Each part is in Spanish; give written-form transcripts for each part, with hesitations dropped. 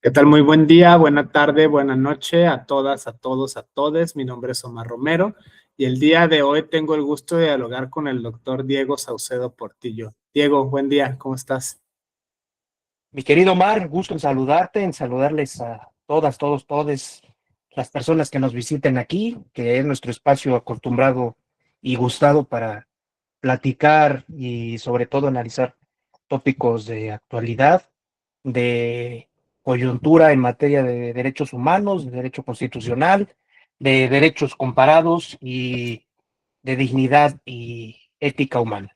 ¿Qué tal? Muy buen día, buena tarde, buena noche a todas, a todos, a todes. Mi nombre es Omar Romero y el día de hoy tengo el gusto de dialogar con el doctor Diego Saucedo Portillo. Diego, buen día, ¿cómo estás? Mi querido Omar, gusto en saludarles a todas, todos, todes las personas que nos visiten aquí, que es nuestro espacio acostumbrado y gustado para platicar y sobre todo analizar tópicos de actualidad, de coyuntura en materia de derechos humanos, de derecho constitucional, de derechos comparados y de dignidad y ética humana.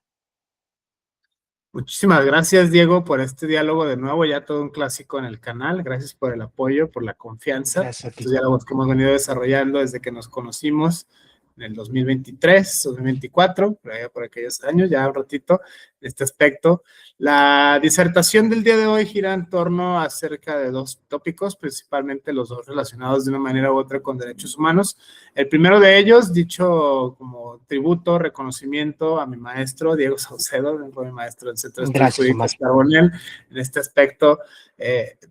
Muchísimas gracias, Diego, por este diálogo de nuevo, ya todo un clásico en el canal. Gracias por el apoyo, por la confianza. Gracias a ti. Estos diálogos que hemos venido desarrollando desde que nos conocimos en el 2023, 2024, por aquellos años, ya un ratito, de este aspecto. La disertación del día de hoy gira en torno acerca de dos tópicos, principalmente los dos relacionados de una manera u otra con derechos humanos. El primero de ellos, dicho como tributo, reconocimiento a mi maestro, Diego Saucedo, fue mi maestro del Centro de Estudios Gracias, Omar. Jurídicos Carbonell. En este aspecto,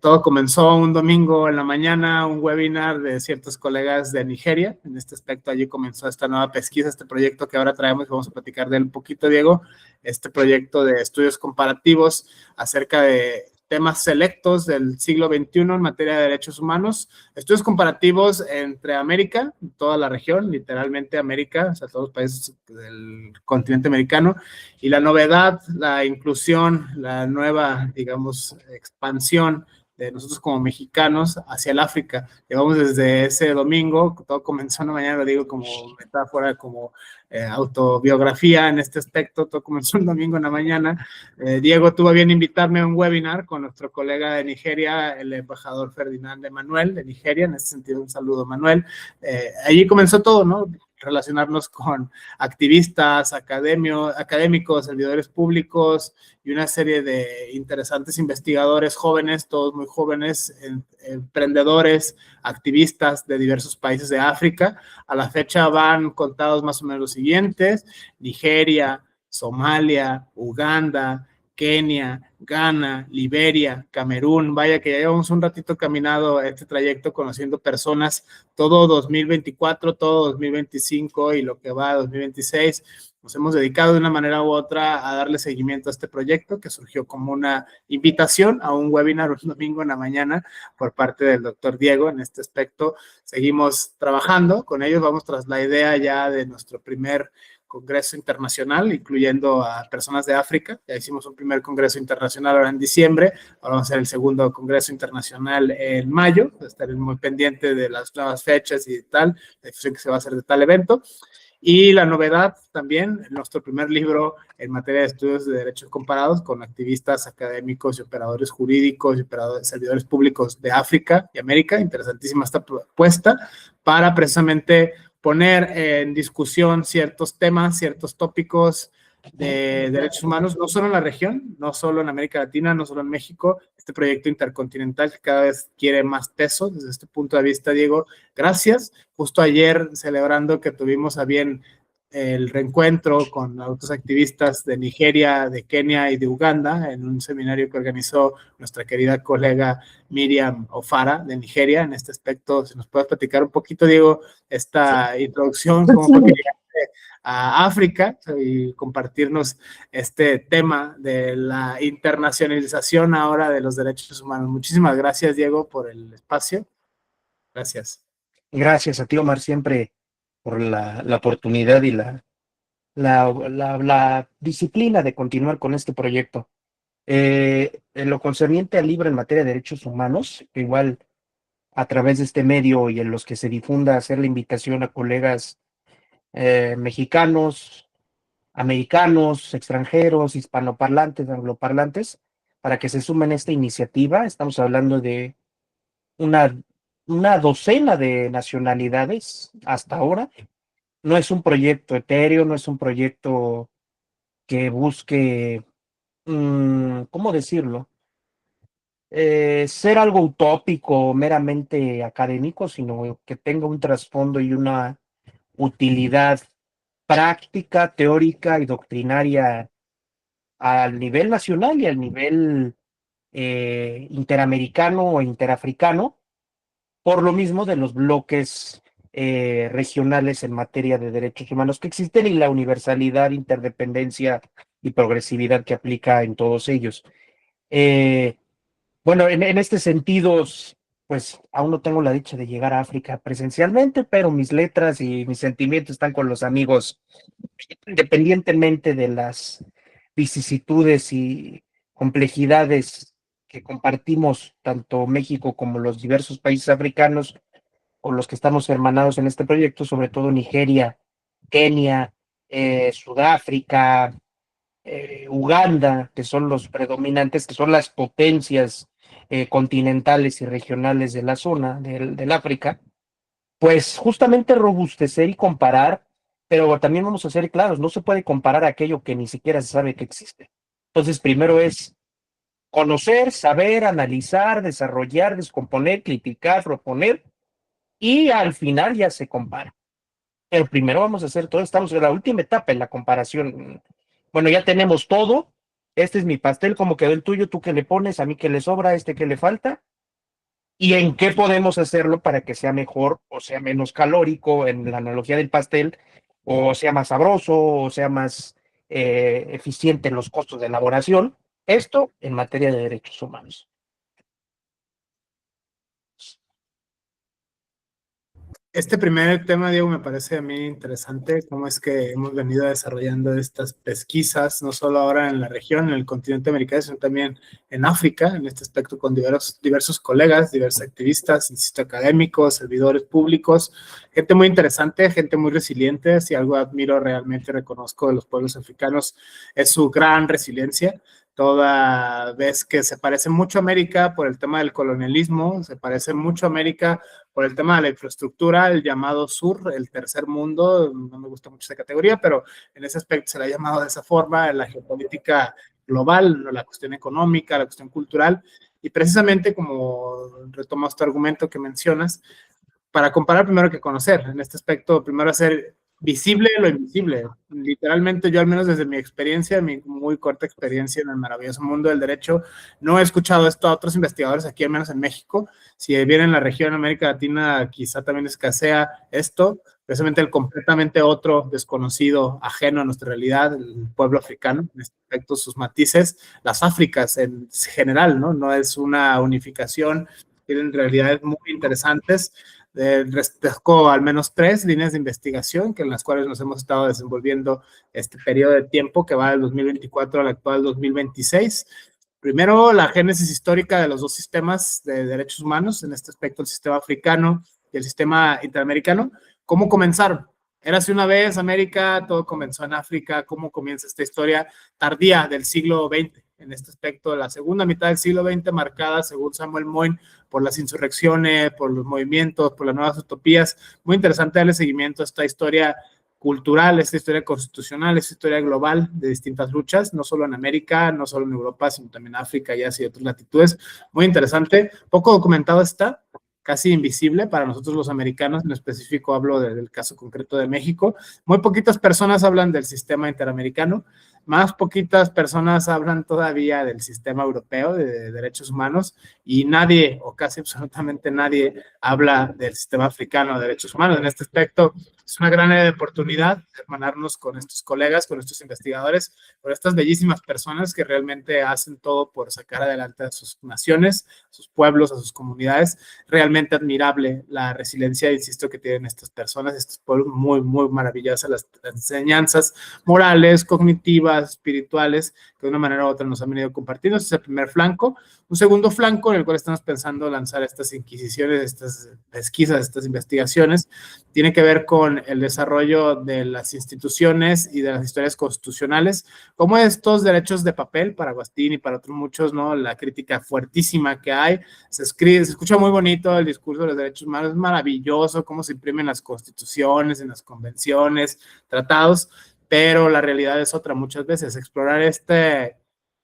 todo comenzó un domingo en la mañana, un webinar de ciertos colegas de Nigeria. En este aspecto, allí comenzó esta nueva pesquisa, este proyecto que ahora traemos, vamos a platicar de él un poquito, Diego, este proyecto de estudios comparativos acerca de temas selectos del siglo XXI en materia de derechos humanos, estudios comparativos entre América, toda la región, literalmente América, o sea, todos los países del continente americano, y la novedad, la inclusión, la nueva, digamos, expansión de nosotros como mexicanos hacia el África. Llevamos desde ese domingo, todo comenzó una mañana, lo digo como metáfora, como autobiografía en este aspecto, todo comenzó un domingo en la mañana. Diego tuvo bien invitarme a un webinar con nuestro colega de Nigeria, el embajador Ferdinand Emanuel de Nigeria, en ese sentido un saludo Manuel. Allí comenzó todo, ¿no? Relacionarnos con activistas, académicos, servidores públicos y una serie de interesantes investigadores jóvenes, todos muy jóvenes, emprendedores, activistas de diversos países de África. A la fecha van contados más o menos los siguientes: Nigeria, Somalia, Uganda, Kenia, Ghana, Liberia, Camerún. Vaya que ya llevamos un ratito caminado este trayecto conociendo personas, todo 2024, todo 2025 y lo que va a 2026. Nos hemos dedicado de una manera u otra a darle seguimiento a este proyecto que surgió como una invitación a un webinar un domingo en la mañana por parte del doctor Diego. En este aspecto seguimos trabajando con ellos, vamos tras la idea ya de nuestro primer congreso internacional, incluyendo a personas de África. Ya hicimos un primer congreso internacional ahora en diciembre, ahora vamos a hacer el segundo congreso internacional en mayo, estaré muy pendiente de las nuevas fechas y tal, la difusión que se va a hacer de tal evento. Y la novedad también, nuestro primer libro en materia de estudios de derechos comparados con activistas académicos y operadores jurídicos y operadores, servidores públicos de África y América. Interesantísima esta propuesta para precisamente poner en discusión ciertos temas, ciertos tópicos de derechos humanos, no solo en la región, no solo en América Latina, no solo en México, este proyecto intercontinental que cada vez quiere más peso desde este punto de vista, Diego. Gracias. Justo ayer, celebrando que tuvimos a bien el reencuentro con otros activistas de Nigeria, de Kenia y de Uganda en un seminario que organizó nuestra querida colega Miriam Ofara de Nigeria. En este aspecto, si nos puedes platicar un poquito, Diego, esta introducción, cómo fue que llegaste a África y compartirnos este tema de la internacionalización ahora de los derechos humanos. Muchísimas gracias, Diego, por el espacio. Gracias. Gracias a ti, Omar, siempre por la oportunidad y la disciplina de continuar con este proyecto. En lo concerniente al libro en materia de derechos humanos, que igual a través de este medio y en los que se difunda hacer la invitación a colegas mexicanos, americanos, extranjeros, hispanoparlantes, angloparlantes, para que se sumen a esta iniciativa. Estamos hablando de una, una docena de nacionalidades hasta ahora. No es un proyecto etéreo, no es un proyecto que busque, ¿cómo decirlo? Ser algo utópico, meramente académico, sino que tenga un trasfondo y una utilidad práctica, teórica y doctrinaria al nivel nacional y al nivel interamericano o interafricano, por lo mismo de los bloques regionales en materia de derechos humanos que existen y la universalidad, interdependencia y progresividad que aplica en todos ellos. Eh, bueno, en este sentido, pues aún no tengo la dicha de llegar a África presencialmente, pero mis letras y mis sentimientos están con los amigos, independientemente de las vicisitudes y complejidades que compartimos tanto México como los diversos países africanos con los que estamos hermanados en este proyecto, sobre todo Nigeria, Kenia, Sudáfrica, Uganda, que son los predominantes, que son las potencias continentales y regionales de la zona del África, pues justamente robustecer y comparar, pero también vamos a ser claros, no se puede comparar aquello que ni siquiera se sabe que existe. Entonces, primero es conocer, saber, analizar, desarrollar, descomponer, criticar, proponer, y al final ya se compara. Pero primero vamos a hacer todo, estamos en la última etapa en la comparación. Bueno, ya tenemos todo, este es mi pastel, como quedó el tuyo, tú qué le pones, a mí qué le sobra, este qué le falta, y en qué podemos hacerlo para que sea mejor o sea menos calórico en la analogía del pastel, o sea más sabroso, o sea más eficiente en los costos de elaboración. Esto en materia de derechos humanos. Este primer tema, Diego, me parece a mí interesante, cómo es que hemos venido desarrollando estas pesquisas, no solo ahora en la región, en el continente americano, sino también en África, en este aspecto con diversos colegas, diversos activistas, institutos académicos, servidores públicos, gente muy interesante, gente muy resiliente. Si algo admiro realmente, reconozco de los pueblos africanos, es su gran resiliencia. Toda vez que se parece mucho a América por el tema del colonialismo, se parece mucho a América por el tema de la infraestructura, el llamado sur, el tercer mundo, no me gusta mucho esa categoría, pero en ese aspecto se le ha llamado de esa forma, en la geopolítica global, la cuestión económica, la cuestión cultural, y precisamente como retomas tu argumento que mencionas, para comparar primero que conocer, en este aspecto primero hacer visible lo invisible. Literalmente yo, al menos desde mi experiencia, mi muy corta experiencia en el maravilloso mundo del derecho, no he escuchado esto a otros investigadores aquí, al menos en México. Si viene en la región América Latina, quizá también escasea esto, precisamente el completamente otro, desconocido, ajeno a nuestra realidad, el pueblo africano, en este aspecto, sus matices, las Áfricas en general, ¿no? No es una unificación, tienen realidades muy interesantes. Destaco al menos 3 líneas de investigación en las cuales nos hemos estado desenvolviendo este periodo de tiempo que va del 2024 al actual 2026. Primero, la génesis histórica de los dos sistemas de derechos humanos, en este aspecto el sistema africano y el sistema interamericano. ¿Cómo comenzaron? Érase una vez América, todo comenzó en África. ¿Cómo comienza esta historia tardía del siglo XX? En este aspecto, la segunda mitad del siglo XX, marcada, según Samuel Moyn, por las insurrecciones, por los movimientos, por las nuevas utopías. Muy interesante darle seguimiento a esta historia cultural, esta historia constitucional, esta historia global de distintas luchas, no solo en América, no solo en Europa, sino también en África y Asia y otras latitudes. Muy interesante. Poco documentado está, casi invisible para nosotros los americanos, en específico hablo del caso concreto de México. Muy poquitas personas hablan del sistema interamericano, más poquitas personas hablan todavía del sistema europeo de derechos humanos, y nadie, o casi absolutamente nadie, habla del sistema africano de derechos humanos. En este aspecto, es una gran oportunidad hermanarnos con estos colegas, con estos investigadores, con estas bellísimas personas que realmente hacen todo por sacar adelante a sus naciones, a sus pueblos, a sus comunidades. Realmente admirable la resiliencia, insisto, que tienen estas personas, estos pueblos, muy, muy maravillosas las enseñanzas morales, cognitivas, espirituales, que de una manera u otra nos han venido compartiendo. Ese es el primer flanco. Un segundo flanco en el cual estamos pensando lanzar estas inquisiciones, estas pesquisas, estas investigaciones, tiene que ver con el desarrollo de las instituciones y de las historias constitucionales, como estos derechos de papel para Agustín y para otros muchos, ¿no? La crítica fuertísima que hay, se escucha muy bonito el discurso de los derechos humanos, es maravilloso cómo se imprimen las constituciones, en las convenciones, tratados, pero la realidad es otra muchas veces. Explorar esta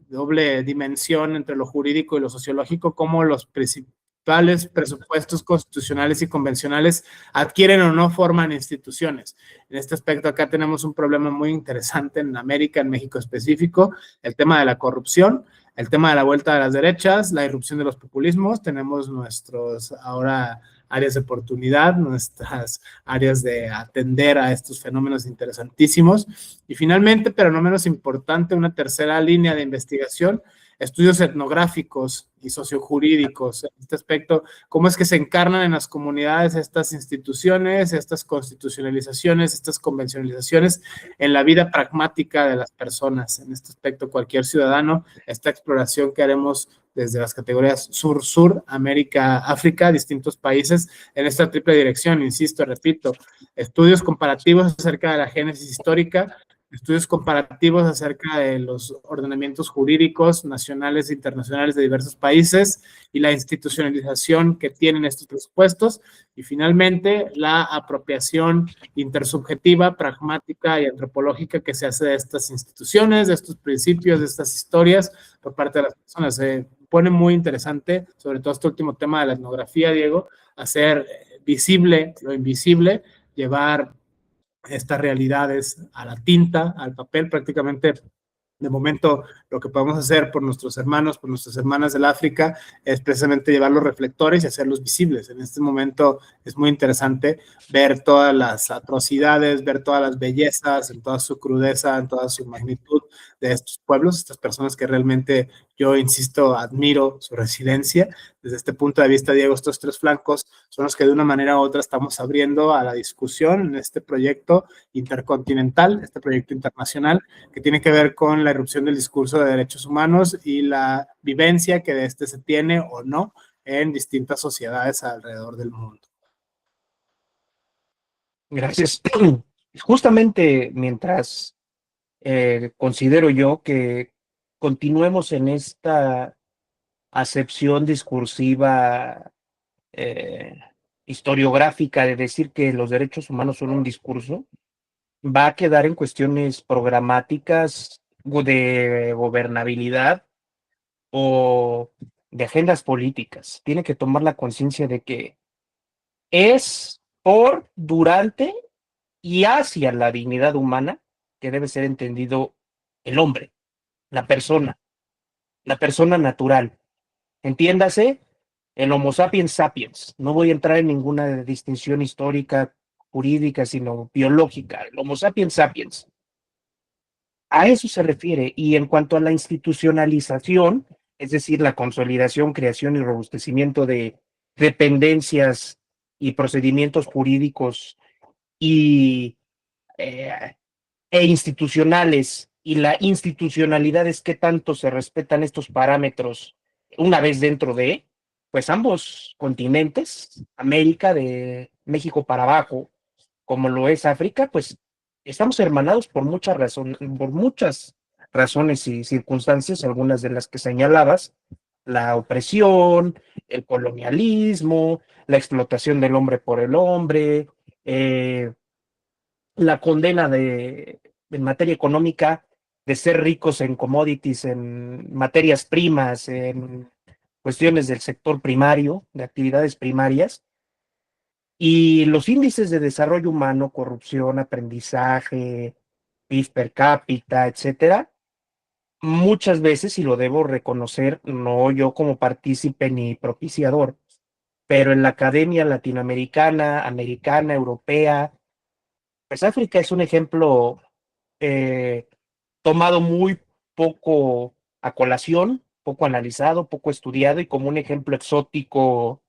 doble dimensión entre lo jurídico y lo sociológico, cómo los principales presupuestos constitucionales y convencionales adquieren o no forman instituciones. En este aspecto acá tenemos un problema muy interesante en América, en México específico, el tema de la corrupción. el tema de la vuelta de las derechas, la irrupción de los populismos, tenemos nuestros ahora áreas de oportunidad, nuestras áreas de atender a estos fenómenos interesantísimos. Y finalmente, pero no menos importante, una tercera línea de investigación, estudios etnográficos y sociojurídicos. En este aspecto, cómo es que se encarnan en las comunidades estas instituciones, estas constitucionalizaciones, estas convencionalizaciones en la vida pragmática de las personas. En este aspecto, cualquier ciudadano, esta exploración que haremos desde las categorías sur-sur, América, África, distintos países, en esta triple dirección, insisto, repito, estudios comparativos acerca de la génesis histórica, estudios comparativos acerca de los ordenamientos jurídicos nacionales e internacionales de diversos países y la institucionalización que tienen estos presupuestos, y finalmente la apropiación intersubjetiva, pragmática y antropológica que se hace de estas instituciones, de estos principios, de estas historias por parte de las personas. Se pone muy interesante, sobre todo este último tema de la etnografía, Diego, hacer visible lo invisible, llevar estas realidades a la tinta, al papel, prácticamente. De momento, lo que podemos hacer por nuestros hermanos, por nuestras hermanas del África, es precisamente llevar los reflectores y hacerlos visibles. En este momento es muy interesante ver todas las atrocidades, ver todas las bellezas, en toda su crudeza, en toda su magnitud de estos pueblos, estas personas que realmente, yo insisto, admiro su resiliencia. Desde este punto de vista, Diego, estos tres flancos son los que de una manera u otra estamos abriendo a la discusión en este proyecto intercontinental, este proyecto internacional, que tiene que ver con la irrupción del discurso de derechos humanos y la vivencia que de este se tiene o no en distintas sociedades alrededor del mundo. Gracias. Justamente mientras considero yo que continuemos en esta acepción discursiva eh, historiográfica de decir que los derechos humanos son un discurso, va a quedar en cuestiones programáticas o de gobernabilidad o de agendas políticas. Tiene que tomar la conciencia de que es por, durante y hacia la dignidad humana que debe ser entendido el hombre, la persona natural. Entiéndase, el Homo sapiens sapiens. No voy a entrar en ninguna distinción histórica, jurídica, sino biológica. El Homo sapiens sapiens. A eso se refiere. Y en cuanto a la institucionalización, es decir, la consolidación, creación y robustecimiento de dependencias y procedimientos jurídicos y, eh, e institucionales, y la institucionalidad es qué tanto se respetan estos parámetros una vez dentro de, pues ambos continentes, América, de México para abajo, como lo es África, pues estamos hermanados por muchas razones y circunstancias, algunas de las que señalabas, la opresión, el colonialismo, la explotación del hombre por el hombre, la condena en materia económica de ser ricos en commodities, en materias primas, en cuestiones del sector primario, de actividades primarias, y los índices de desarrollo humano, corrupción, aprendizaje, PIB per cápita, etcétera, muchas veces, y lo debo reconocer, no yo como partícipe ni propiciador, pero en la academia latinoamericana, americana, europea, pues África es un ejemplo eh, tomado muy poco a colación, poco analizado, poco estudiado y como un ejemplo exótico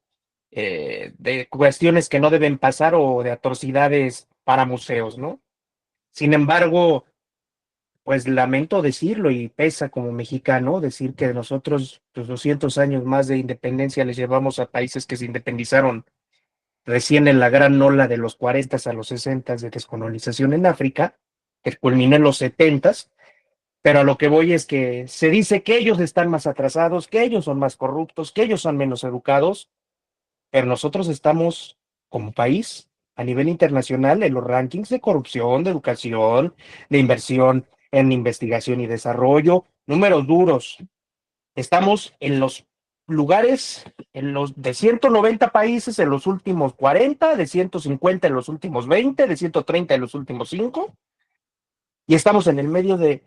de cuestiones que no deben pasar o de atrocidades para museos, ¿no? Sin embargo, pues lamento decirlo y pesa como mexicano decir que nosotros pues, 200 años más de independencia les llevamos a países que se independizaron recién en la gran ola de los 40 a los 60 de descolonización en África, que culminó en los 70, pero a lo que voy es que se dice que ellos están más atrasados, que ellos son más corruptos, que ellos son menos educados, pero nosotros estamos como país a nivel internacional en los rankings de corrupción, de educación, de inversión en investigación y desarrollo, números duros. Estamos en los lugares, en los de 190 países en los últimos 40, de 150 en los últimos 20, de 130 en los últimos 5, y estamos en el medio de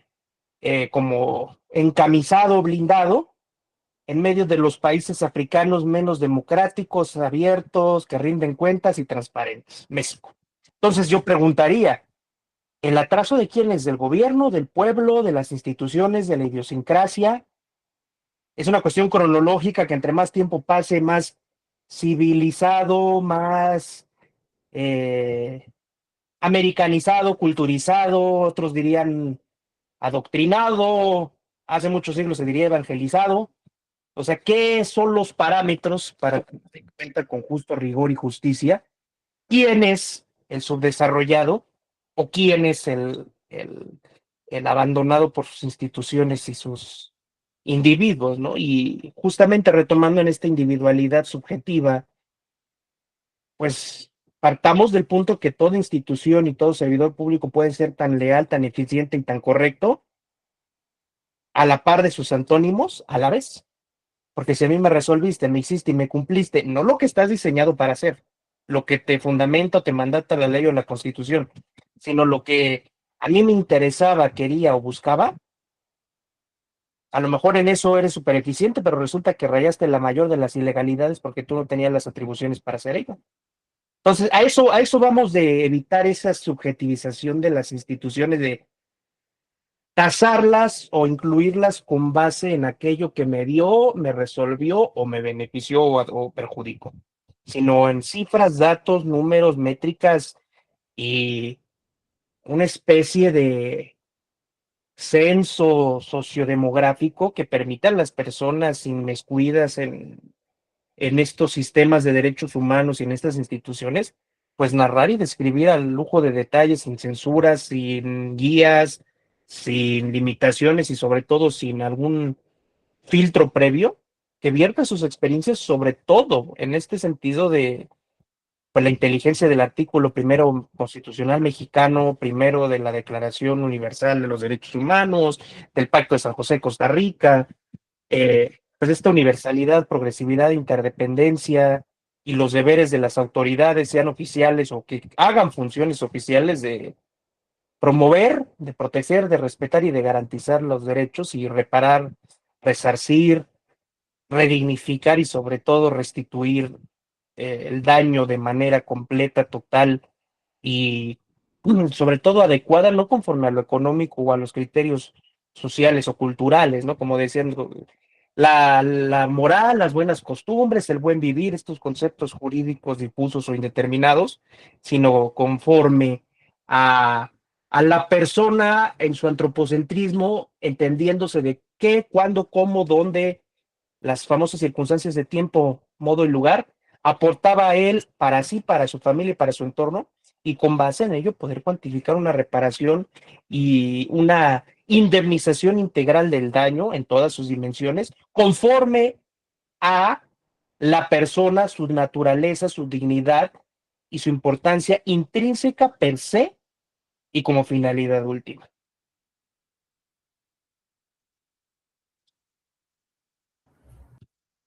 como encamisado, blindado, en medio de los países africanos menos democráticos, abiertos, que rinden cuentas y transparentes, México. Entonces yo preguntaría, ¿el atraso de quién es? ¿Del gobierno, del pueblo, de las instituciones, de la idiosincrasia? Es una cuestión cronológica que entre más tiempo pase, más civilizado, más americanizado, culturizado, otros dirían adoctrinado, hace muchos siglos se diría evangelizado. O sea, ¿qué son los parámetros para que se cuenta con justo rigor y justicia? ¿Quién es el subdesarrollado o quién es el abandonado por sus instituciones y sus individuos, ¿no? Y justamente retomando en esta individualidad subjetiva, pues partamos del punto que toda institución y todo servidor público puede ser tan leal, tan eficiente y tan correcto a la par de sus antónimos a la vez. Porque si a mí me resolviste, me hiciste y me cumpliste, no lo que estás diseñado para hacer, lo que te fundamenta o te mandata la ley o la constitución, sino lo que a mí me interesaba, quería o buscaba, a lo mejor en eso eres súper eficiente, pero resulta que rayaste la mayor de las ilegalidades porque tú no tenías las atribuciones para hacer ello. Entonces, a eso vamos de evitar esa subjetivización de las instituciones, de tasarlas o incluirlas con base en aquello que me dio, me resolvió o me benefició o perjudicó, sino en cifras, datos, números, métricas y una especie de censo sociodemográfico que permita a las personas inmiscuidas en estos sistemas de derechos humanos y en estas instituciones, pues narrar y describir al lujo de detalles, sin censuras, sin guías, sin limitaciones y sobre todo sin algún filtro previo, que vierta sus experiencias sobre todo en este sentido de pues, la inteligencia del artículo primero constitucional mexicano, primero de la Declaración Universal de los Derechos Humanos, del Pacto de San José, Costa Rica, pues esta universalidad, progresividad, interdependencia y los deberes de las autoridades, sean oficiales o que hagan funciones oficiales de promover, de proteger, de respetar y de garantizar los derechos y reparar, resarcir, redignificar y sobre todo restituir el daño de manera completa, total y sobre todo adecuada, no conforme a lo económico o a los criterios sociales o culturales, ¿no? Como decían, la moral, las buenas costumbres, el buen vivir, estos conceptos jurídicos difusos o indeterminados, sino conforme a, a la persona en su antropocentrismo, entendiéndose de qué, cuándo, cómo, dónde, las famosas circunstancias de tiempo, modo y lugar, aportaba a él para sí, para su familia y para su entorno, y con base en ello poder cuantificar una reparación y una indemnización integral del daño en todas sus dimensiones, conforme a la persona, su naturaleza, su dignidad y su importancia intrínseca per se y como finalidad última.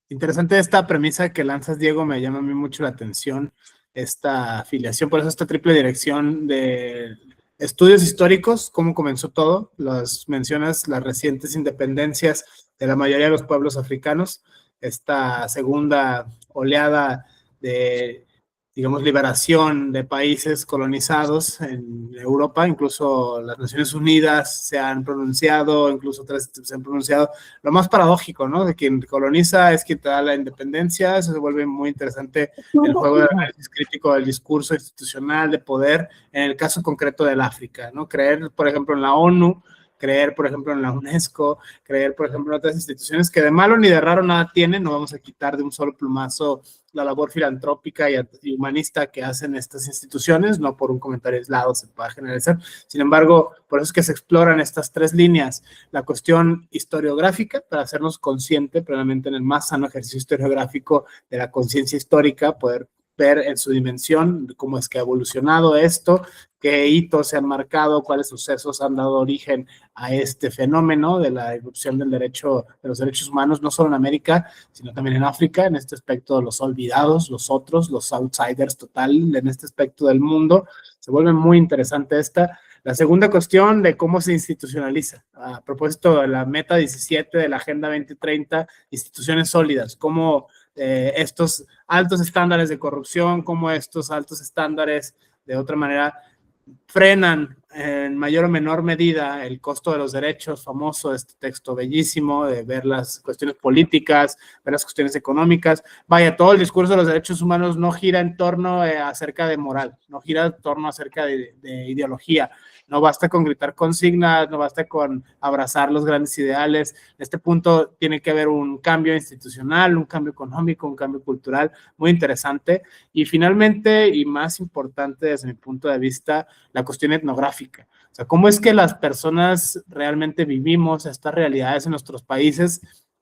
Interesante esta premisa que lanzas, Diego, me llama a mí mucho la atención, esta afiliación, por eso esta triple dirección de estudios históricos, cómo comenzó todo, las mencionas las recientes independencias de la mayoría de los pueblos africanos, esta segunda oleada de, digamos, liberación de países colonizados en Europa, incluso las Naciones Unidas se han pronunciado, incluso otras se han pronunciado, lo más paradójico, ¿no? De quien coloniza es quien te da la independencia, eso se vuelve muy interesante el juego de análisis crítico del discurso institucional de poder, en el caso concreto del África, ¿no? Creer, por ejemplo, en la ONU, creer, por ejemplo, en la UNESCO, creer, por ejemplo, en otras instituciones que de malo ni de raro nada tienen, no vamos a quitar de un solo plumazo la labor filantrópica y humanista que hacen estas instituciones, no por un comentario aislado se pueda generalizar. Sin embargo, por eso es que se exploran estas tres líneas, la cuestión historiográfica, para hacernos consciente plenamente en el más sano ejercicio historiográfico de la conciencia histórica, poder ver en su dimensión cómo es que ha evolucionado esto, qué hitos se han marcado, cuáles sucesos han dado origen a este fenómeno de la irrupción del derecho, de los derechos humanos, no solo en América, sino también en África, en este aspecto los olvidados, los otros, los outsiders total, en este aspecto del mundo. Se vuelve muy interesante esta. La segunda cuestión de cómo se institucionaliza. A propósito de la meta 17 de la Agenda 2030, instituciones sólidas, cómo estos altos estándares de corrupción, cómo estos altos estándares, de otra manera, frenan en mayor o menor medida el costo de los derechos, famoso este texto bellísimo, de ver las cuestiones políticas, ver las cuestiones económicas. Vaya, todo el discurso de los derechos humanos no gira en torno acerca de moral, no gira en torno acerca de ideología. No basta con gritar consignas, no basta con abrazar los grandes ideales. En este punto tiene que haber un cambio institucional, un cambio económico, un cambio cultural muy interesante. Y finalmente, y más importante desde mi punto de vista, la cuestión etnográfica. O sea, cómo es que las personas realmente vivimos estas realidades en nuestros países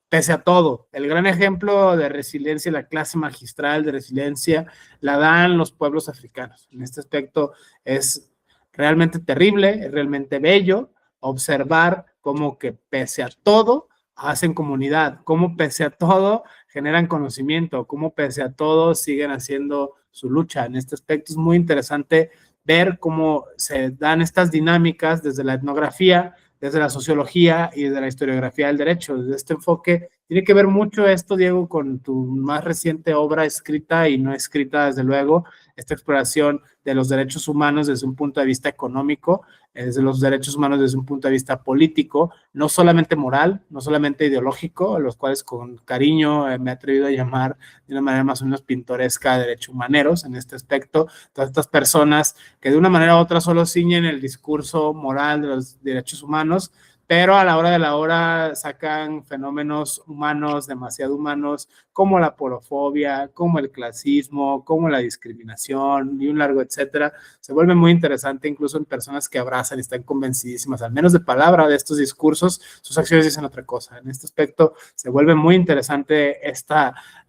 pese a todo. El gran ejemplo de resiliencia, la clase magistral de resiliencia, la dan los pueblos africanos. En este aspecto es realmente terrible, es realmente bello observar cómo que pese a todo hacen comunidad, cómo pese a todo generan conocimiento, cómo pese a todo siguen haciendo su lucha. En este aspecto es muy interesante ver cómo se dan estas dinámicas desde la etnografía, desde la sociología y desde la historiografía del derecho. Desde este enfoque tiene que ver mucho esto, Diego, con tu más reciente obra escrita y no escrita, desde luego, esta exploración de los derechos humanos desde un punto de vista económico, desde los derechos humanos desde un punto de vista político, no solamente moral, no solamente ideológico, los cuales con cariño me he atrevido a llamar de una manera más o menos pintoresca derecho humaneros en este aspecto, todas estas personas que de una manera u otra solo ciñen el discurso moral de los derechos humanos, pero a la hora de la hora sacan fenómenos humanos, demasiado humanos, como la porofobia, como el clasismo, como la discriminación y un largo etcétera. Se vuelve muy interesante incluso en personas que abrazan y están convencidísimas, al menos de palabra, de estos discursos, sus acciones dicen otra cosa. En este aspecto se vuelve muy interesante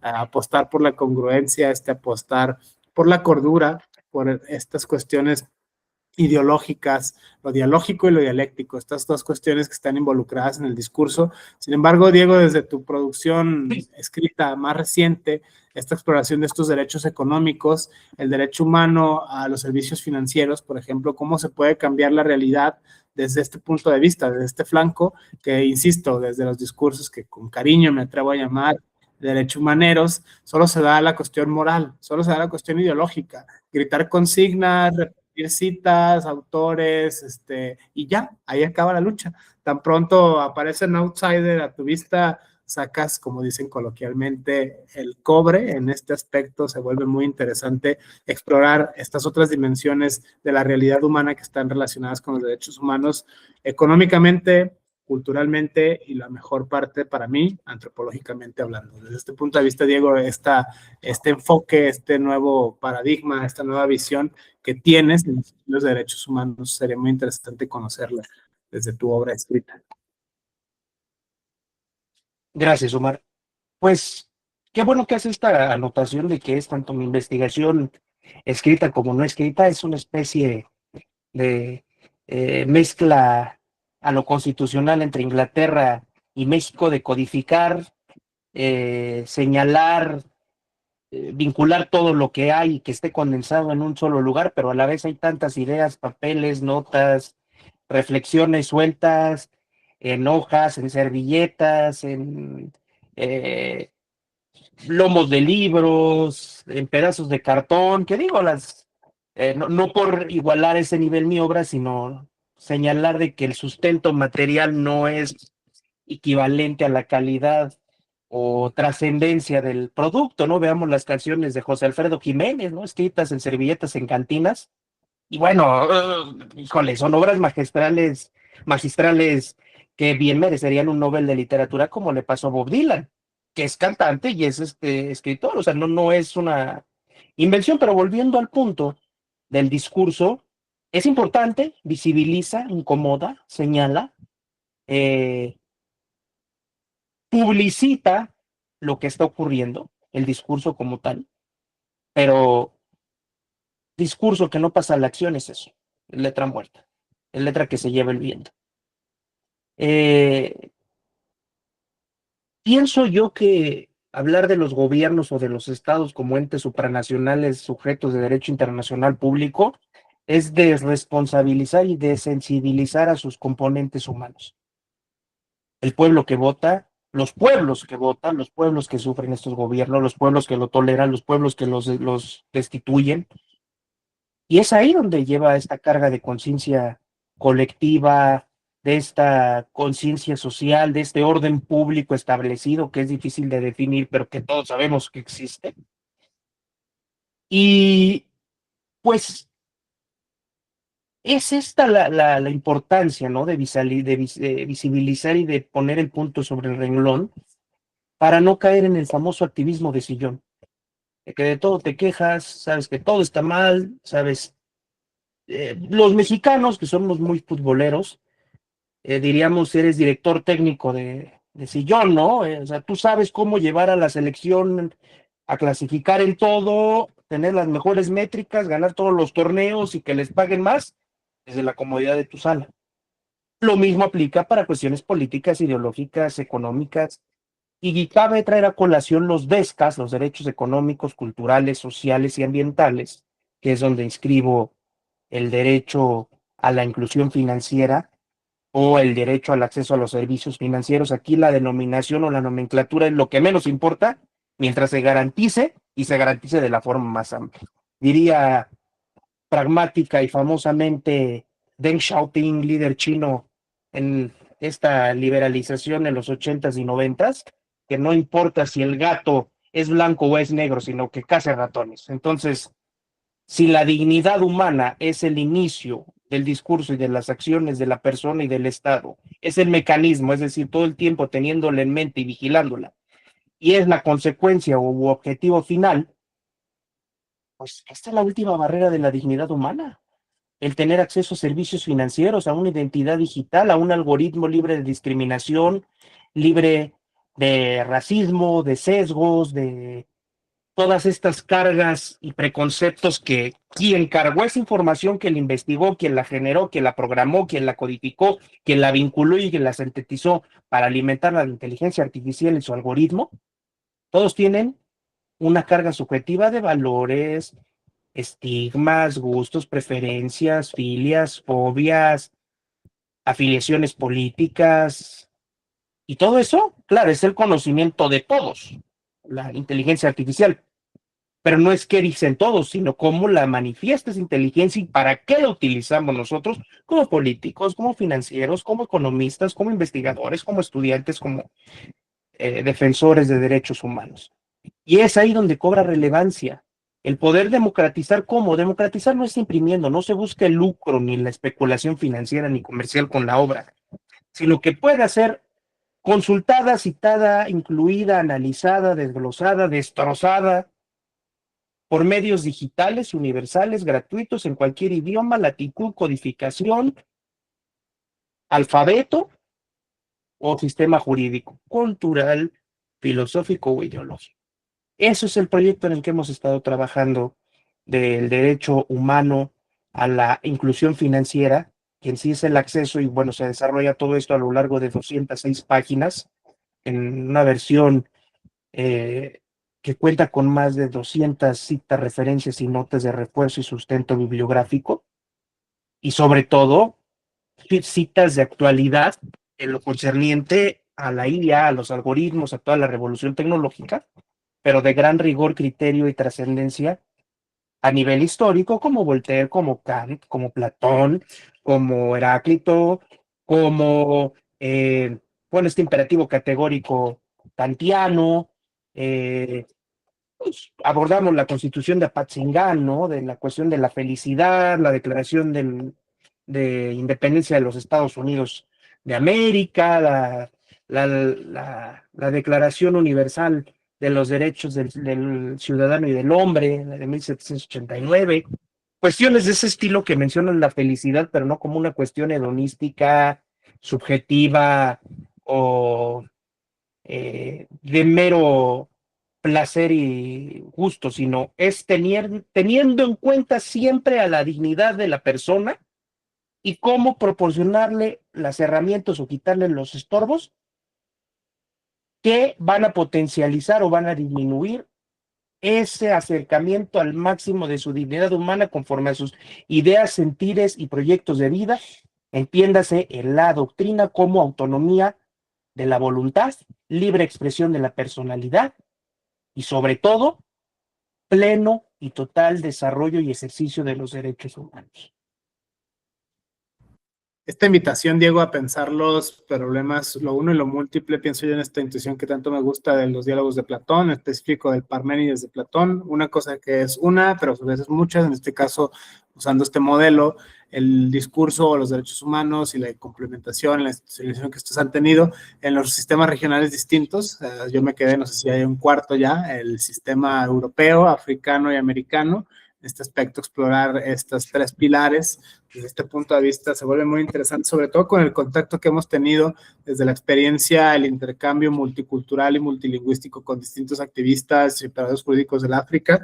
apostar por la congruencia, apostar por la cordura, por estas cuestiones ideológicas, lo dialógico y lo dialéctico, estas dos cuestiones que están involucradas en el discurso. Sin embargo, Diego, desde tu producción escrita más reciente, esta exploración de estos derechos económicos, el derecho humano a los servicios financieros, por ejemplo, cómo se puede cambiar la realidad desde este punto de vista, desde este flanco, que insisto, desde los discursos que con cariño me atrevo a llamar derechos humaneros, solo se da la cuestión moral, solo se da la cuestión ideológica, gritar consignas, citas, autores, y ya, ahí acaba la lucha. Tan pronto aparece un outsider a tu vista, sacas, como dicen coloquialmente, el cobre. En este aspecto se vuelve muy interesante explorar estas otras dimensiones de la realidad humana que están relacionadas con los derechos humanos económicamente, culturalmente y la mejor parte para mí, antropológicamente hablando. Desde este punto de vista, Diego, este enfoque, este nuevo paradigma, esta nueva visión que tienes en los derechos humanos, sería muy interesante conocerla desde tu obra escrita. Gracias, Omar. Pues qué bueno que hace esta anotación de que es tanto mi investigación escrita como no escrita, es una especie de mezcla a lo constitucional entre Inglaterra y México, de codificar, señalar, vincular todo lo que hay y que esté condensado en un solo lugar, pero a la vez hay tantas ideas, papeles, notas, reflexiones sueltas en hojas, en servilletas, en lomos de libros, en pedazos de cartón, que digo, no por igualar ese nivel mi obra, sino señalar de que el sustento material no es equivalente a la calidad o trascendencia del producto, ¿no? Veamos las canciones de José Alfredo Jiménez, ¿no? Escritas en servilletas en cantinas. Y bueno, híjole, son obras magistrales que bien merecerían un Nobel de literatura, como le pasó a Bob Dylan, que es cantante y es escritor, o sea, no es una invención. Pero volviendo al punto del discurso, es importante, visibiliza, incomoda, señala, eh, publicita lo que está ocurriendo, el discurso como tal, pero discurso que no pasa a la acción es eso, es letra muerta, es letra que se lleva el viento. Pienso yo que hablar de los gobiernos o de los estados como entes supranacionales sujetos de derecho internacional público es desresponsabilizar y desensibilizar a sus componentes humanos. El pueblo que vota, los pueblos que votan, los pueblos que sufren estos gobiernos, los pueblos que lo toleran, los pueblos que los destituyen. Y es ahí donde lleva esta carga de conciencia colectiva, de esta conciencia social, de este orden público establecido que es difícil de definir, pero que todos sabemos que existe. Y pues es esta la importancia, ¿no? De visibilizar y de poner el punto sobre el renglón para no caer en el famoso activismo de sillón, de que de todo te quejas, sabes que todo está mal, sabes. Los mexicanos, que somos muy futboleros, diríamos, eres director técnico de sillón, ¿no? O sea, tú sabes cómo llevar a la selección a clasificar en todo, tener las mejores métricas, ganar todos los torneos y que les paguen más desde la comodidad de tu sala. Lo mismo aplica para cuestiones políticas, ideológicas, económicas, y cabe traer a colación los DESCAS, los derechos económicos, culturales, sociales y ambientales, que es donde inscribo el derecho a la inclusión financiera o el derecho al acceso a los servicios financieros. Aquí la denominación o la nomenclatura es lo que menos importa, mientras se garantice y se garantice de la forma más amplia. Diría pragmática y famosamente Deng Xiaoping, líder chino en esta liberalización en los 80s y 90s, que no importa si el gato es blanco o es negro, sino que caza ratones. Entonces, si la dignidad humana es el inicio del discurso y de las acciones de la persona y del Estado, es el mecanismo, es decir, todo el tiempo teniéndola en mente y vigilándola, y es la consecuencia u objetivo final, pues esta es la última barrera de la dignidad humana, el tener acceso a servicios financieros, a una identidad digital, a un algoritmo libre de discriminación, libre de racismo, de sesgos, de todas estas cargas y preconceptos que quien cargó esa información, quien la investigó, quien la generó, quien la programó, quien la codificó, quien la vinculó y quien la sintetizó para alimentar la inteligencia artificial y su algoritmo, todos tienen una carga subjetiva de valores, estigmas, gustos, preferencias, filias, fobias, afiliaciones políticas, y todo eso, claro, es el conocimiento de todos, la inteligencia artificial, pero no es qué dicen todos, sino cómo la manifiesta esa inteligencia y para qué la utilizamos nosotros como políticos, como financieros, como economistas, como investigadores, como estudiantes, como defensores de derechos humanos. Y es ahí donde cobra relevancia el poder democratizar. ¿Cómo? Democratizar no es imprimiendo, no se busca el lucro ni la especulación financiera ni comercial con la obra, sino que pueda ser consultada, citada, incluida, analizada, desglosada, destrozada por medios digitales, universales, gratuitos, en cualquier idioma, latitud, codificación, alfabeto o sistema jurídico, cultural, filosófico o ideológico. Eso es el proyecto en el que hemos estado trabajando del derecho humano a la inclusión financiera, que en sí es el acceso, y bueno, se desarrolla todo esto a lo largo de 206 páginas, en una versión eh, que cuenta con más de 200 citas, referencias y notas de refuerzo y sustento bibliográfico, y sobre todo citas de actualidad en lo concerniente a la IA, a los algoritmos, a toda la revolución tecnológica, pero de gran rigor, criterio y trascendencia a nivel histórico, como Voltaire, como Kant, como Platón, como Heráclito, como, bueno, este imperativo categórico kantiano, pues, abordamos la constitución de Apatzingán, ¿no? De la cuestión de la felicidad, la declaración de independencia de los Estados Unidos de América, la Declaración Universal de los Derechos del Ciudadano y del Hombre, la de 1789. Cuestiones de ese estilo que mencionan la felicidad, pero no como una cuestión hedonística, subjetiva o de mero placer y gusto, sino es teniendo en cuenta siempre a la dignidad de la persona y cómo proporcionarle las herramientas o quitarle los estorbos que van a potencializar o van a disminuir ese acercamiento al máximo de su dignidad humana conforme a sus ideas, sentires y proyectos de vida, entiéndase en la doctrina como autonomía de la voluntad, libre expresión de la personalidad y sobre todo pleno y total desarrollo y ejercicio de los derechos humanos. Esta invitación, Diego, a pensar los problemas, lo uno y lo múltiple, pienso yo en esta intuición que tanto me gusta de los diálogos de Platón, en específico del Parménides de Platón, una cosa que es una, pero a veces muchas, en este caso, usando este modelo, el discurso o los derechos humanos y la complementación, la institucionalización que estos han tenido en los sistemas regionales distintos. Yo me quedé, no sé si hay un cuarto ya, el sistema europeo, africano y americano. En este aspecto, explorar estos tres pilares desde este punto de vista se vuelve muy interesante, sobre todo con el contacto que hemos tenido desde la experiencia, el intercambio multicultural y multilingüístico con distintos activistas y operadores jurídicos del África.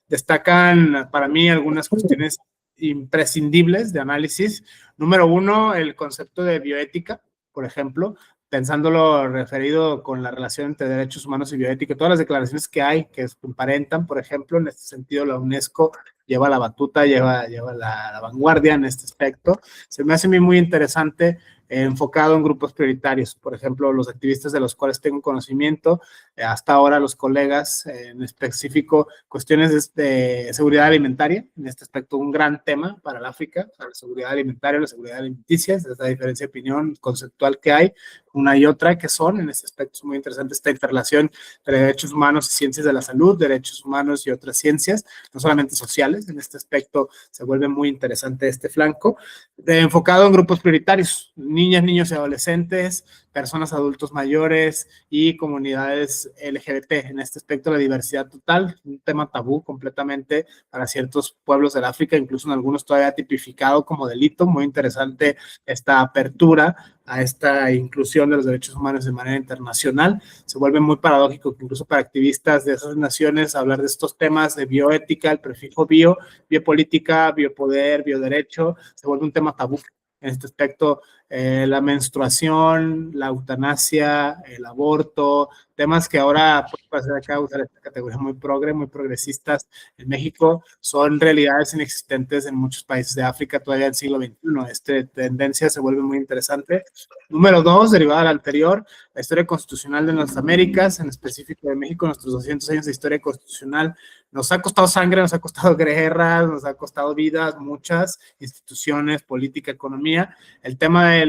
Destacan para mí algunas cuestiones imprescindibles de análisis. Número uno, el concepto de bioética, por ejemplo, pensándolo referido con la relación entre derechos humanos y bioética, todas las declaraciones que hay que emparentan, por ejemplo, en este sentido la UNESCO lleva la batuta, lleva la vanguardia en este aspecto. Se me hace a mí muy interesante, enfocado en grupos prioritarios, por ejemplo, los activistas de los cuales tengo conocimiento, hasta ahora los colegas, en específico, cuestiones de seguridad alimentaria, en este aspecto un gran tema para el África, la seguridad alimentaria, la seguridad alimenticia, es la diferencia de opinión conceptual que hay, una y otra, que son, en este aspecto es muy interesante esta interrelación de derechos humanos y ciencias de la salud, derechos humanos y otras ciencias, no solamente sociales, en este aspecto se vuelve muy interesante este flanco, enfocado en grupos prioritarios, niñas, niños y adolescentes, personas adultos mayores y comunidades LGBT. En este aspecto, la diversidad total, un tema tabú completamente para ciertos pueblos del África, incluso en algunos todavía tipificado como delito. Muy interesante esta apertura a esta inclusión de los derechos humanos de manera internacional. Se vuelve muy paradójico que incluso para activistas de esas naciones hablar de estos temas de bioética, el prefijo bio, biopolítica, biopoder, bioderecho, se vuelve un tema tabú. En este aspecto, la menstruación, la eutanasia, el aborto, temas que ahora, por pasar acá, usar esta categoría muy muy progresistas en México, son realidades inexistentes en muchos países de África todavía en el siglo XXI. Esta tendencia se vuelve muy interesante. Número dos, derivada de la anterior, la historia constitucional de las Américas, en específico de México, nuestros 200 años de historia constitucional, nos ha costado sangre, nos ha costado guerras, nos ha costado vidas, muchas instituciones, política, economía. El tema del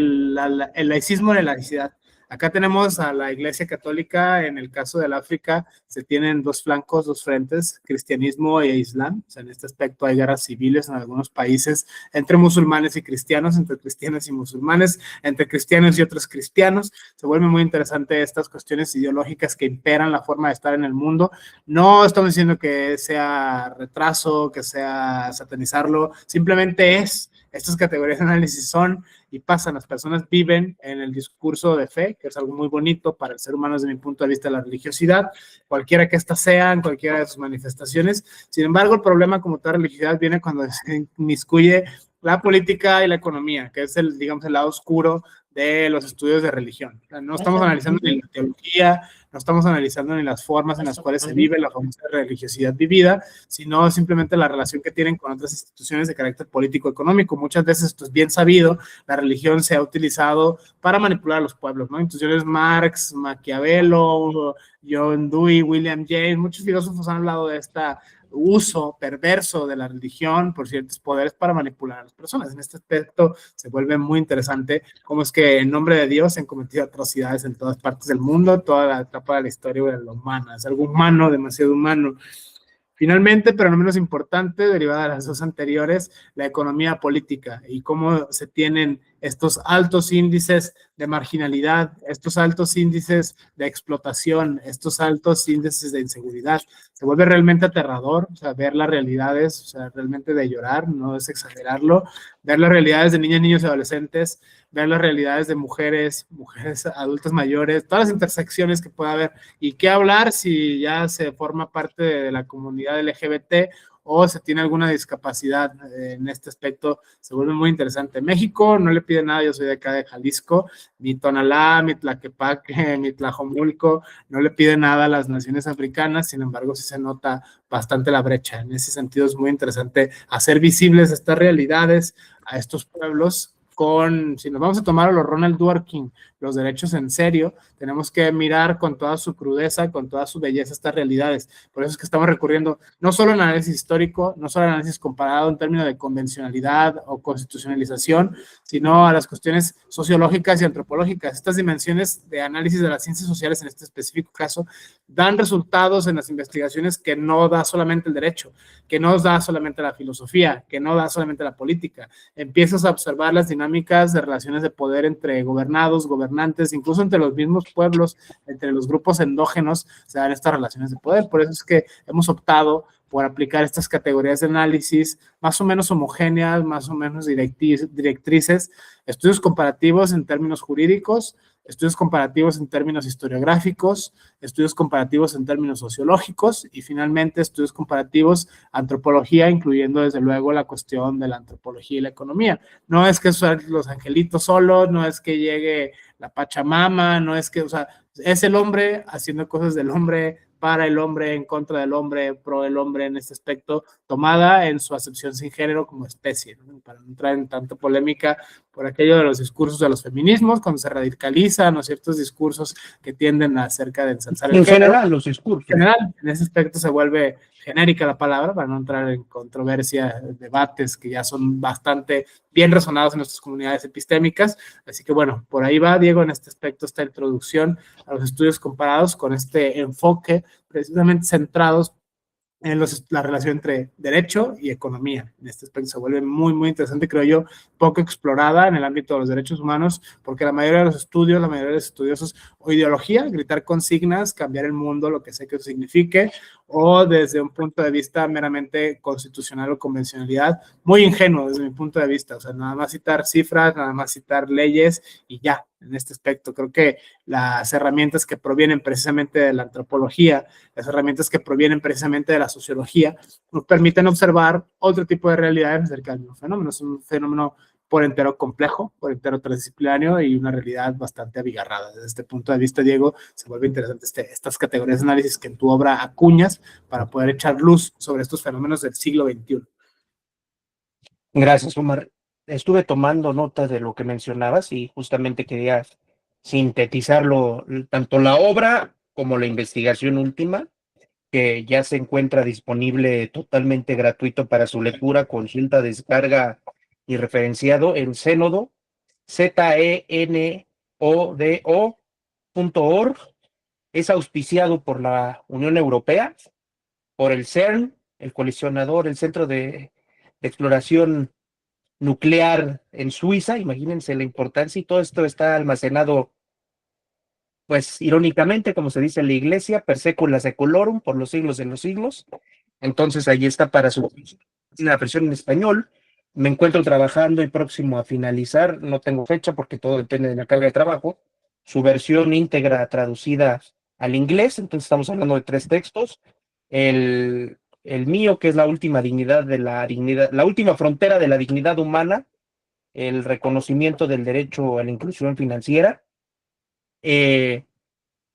el laicismo y la laicidad. Acá tenemos a la Iglesia Católica, en el caso del África, se tienen dos flancos, dos frentes, cristianismo e islam. O sea, en este aspecto hay guerras civiles en algunos países entre musulmanes y cristianos, entre cristianos y musulmanes, entre cristianos y otros cristianos. Se vuelve muy interesante estas cuestiones ideológicas que imperan la forma de estar en el mundo. No estamos diciendo que sea retraso, que sea satanizarlo, simplemente es. Estas categorías de análisis son y pasan, las personas viven en el discurso de fe, que es algo muy bonito para el ser humano desde mi punto de vista de la religiosidad, cualquiera que éstas sean, cualquiera de sus manifestaciones. Sin embargo, el problema como toda religiosidad viene cuando se inmiscuye la política y la economía, que es el, digamos, el lado oscuro de los estudios de religión. O sea, no estamos analizando ni la teología, no estamos analizando ni las formas en las cuales se vive la famosa religiosidad vivida, sino simplemente la relación que tienen con otras instituciones de carácter político-económico. Muchas veces, esto es bien sabido, la religión se ha utilizado para manipular a los pueblos, ¿no? Instituciones Marx, Maquiavelo, John Dewey, William James, muchos filósofos han hablado de esta uso perverso de la religión por ciertos poderes para manipular a las personas. En este aspecto se vuelve muy interesante cómo es que en nombre de Dios se han cometido atrocidades en todas partes del mundo, toda la etapa de la historia de la humana. Es algo humano, demasiado humano. Finalmente, pero no menos importante, derivada de las dos anteriores, la economía política y cómo se tienen estos altos índices de marginalidad, estos altos índices de explotación, estos altos índices de inseguridad. Se vuelve realmente aterrador, o sea, ver las realidades, o sea, realmente de llorar, no es exagerarlo, ver las realidades de niñas, niños y adolescentes, ver las realidades de mujeres, mujeres adultas mayores, todas las intersecciones que pueda haber. ¿Y qué hablar si ya se forma parte de la comunidad LGBT o se tiene alguna discapacidad en este aspecto, se vuelve muy interesante. México no le pide nada, yo soy de acá de Jalisco, mi Tonalá, mi Tlaquepaque, mi Tlajomulco, no le pide nada a las naciones africanas, sin embargo sí se nota bastante la brecha. En ese sentido es muy interesante hacer visibles estas realidades a estos pueblos si nos vamos a tomar a los Ronald Dworkin, los derechos en serio, tenemos que mirar con toda su crudeza, con toda su belleza estas realidades. Por eso es que estamos recurriendo no solo al análisis histórico, no solo al análisis comparado en términos de convencionalidad o constitucionalización, sino a las cuestiones sociológicas y antropológicas. Estas dimensiones de análisis de las ciencias sociales, en este específico caso, dan resultados en las investigaciones que no da solamente el derecho, que no da solamente la filosofía, que no da solamente la política. Empiezas a observar las dinámicas de relaciones de poder entre gobernados, gobernantes, incluso entre los mismos pueblos, entre los grupos endógenos, se dan estas relaciones de poder. Por eso es que hemos optado por aplicar estas categorías de análisis más o menos homogéneas, más o menos directrices, estudios comparativos en términos jurídicos, estudios comparativos en términos historiográficos, estudios comparativos en términos sociológicos y finalmente estudios comparativos antropología, incluyendo desde luego la cuestión de la antropología y la economía. No es que sean los angelitos solos, no es que llegue la Pachamama, no es que, o sea, es el hombre haciendo cosas del hombre, para el hombre, en contra del hombre, pro el hombre en este aspecto, tomada en su acepción sin género como especie, ¿no? Para no entrar en tanta polémica por aquello de los discursos de los feminismos, cuando se radicalizan o ciertos discursos que tienden acerca de ensalzar el género. En general, los discursos. En general, en ese aspecto se vuelve genérica la palabra, para no entrar en controversia, debates que ya son bastante bien resonados en nuestras comunidades epistémicas. Así que bueno, por ahí va, Diego, en este aspecto, esta introducción a los estudios comparados con este enfoque precisamente centrados en la relación entre derecho y economía. En este aspecto se vuelve muy, muy interesante, creo yo, poco explorada en el ámbito de los derechos humanos, porque la mayoría de los estudios, la mayoría de los estudiosos, o ideología, gritar consignas, cambiar el mundo, lo que sea que eso signifique, o desde un punto de vista meramente constitucional o convencionalidad, muy ingenuo desde mi punto de vista, o sea, nada más citar cifras, nada más citar leyes y ya. En este aspecto, creo que las herramientas que provienen precisamente de la antropología, las herramientas que provienen precisamente de la sociología, nos permiten observar otro tipo de realidades acerca del mismo fenómeno. Es un fenómeno por entero complejo, por entero transdisciplinario y una realidad bastante abigarrada. Desde este punto de vista, Diego, se vuelve interesante estas categorías de análisis que en tu obra acuñas para poder echar luz sobre estos fenómenos del siglo XXI. Gracias, Omar. Estuve tomando nota de lo que mencionabas y justamente quería sintetizarlo, tanto la obra como la investigación última, que ya se encuentra disponible totalmente gratuito para su lectura, consulta, descarga y referenciado en Zenodo, zenodo.org. Es auspiciado por la Unión Europea, por el CERN, el colisionador, el Centro de Exploración Nuclear en Suiza. Imagínense la importancia, y todo esto está almacenado, pues irónicamente, como se dice en la iglesia, per secula seculorum, por los siglos de los siglos. Entonces ahí está para una versión en español. Me encuentro trabajando y próximo a finalizar, no tengo fecha porque todo depende de la carga de trabajo, su versión íntegra traducida al inglés. Entonces estamos hablando de 3 textos. El mío, que es la última dignidad de la dignidad, la última frontera de la dignidad humana, el reconocimiento del derecho a la inclusión financiera.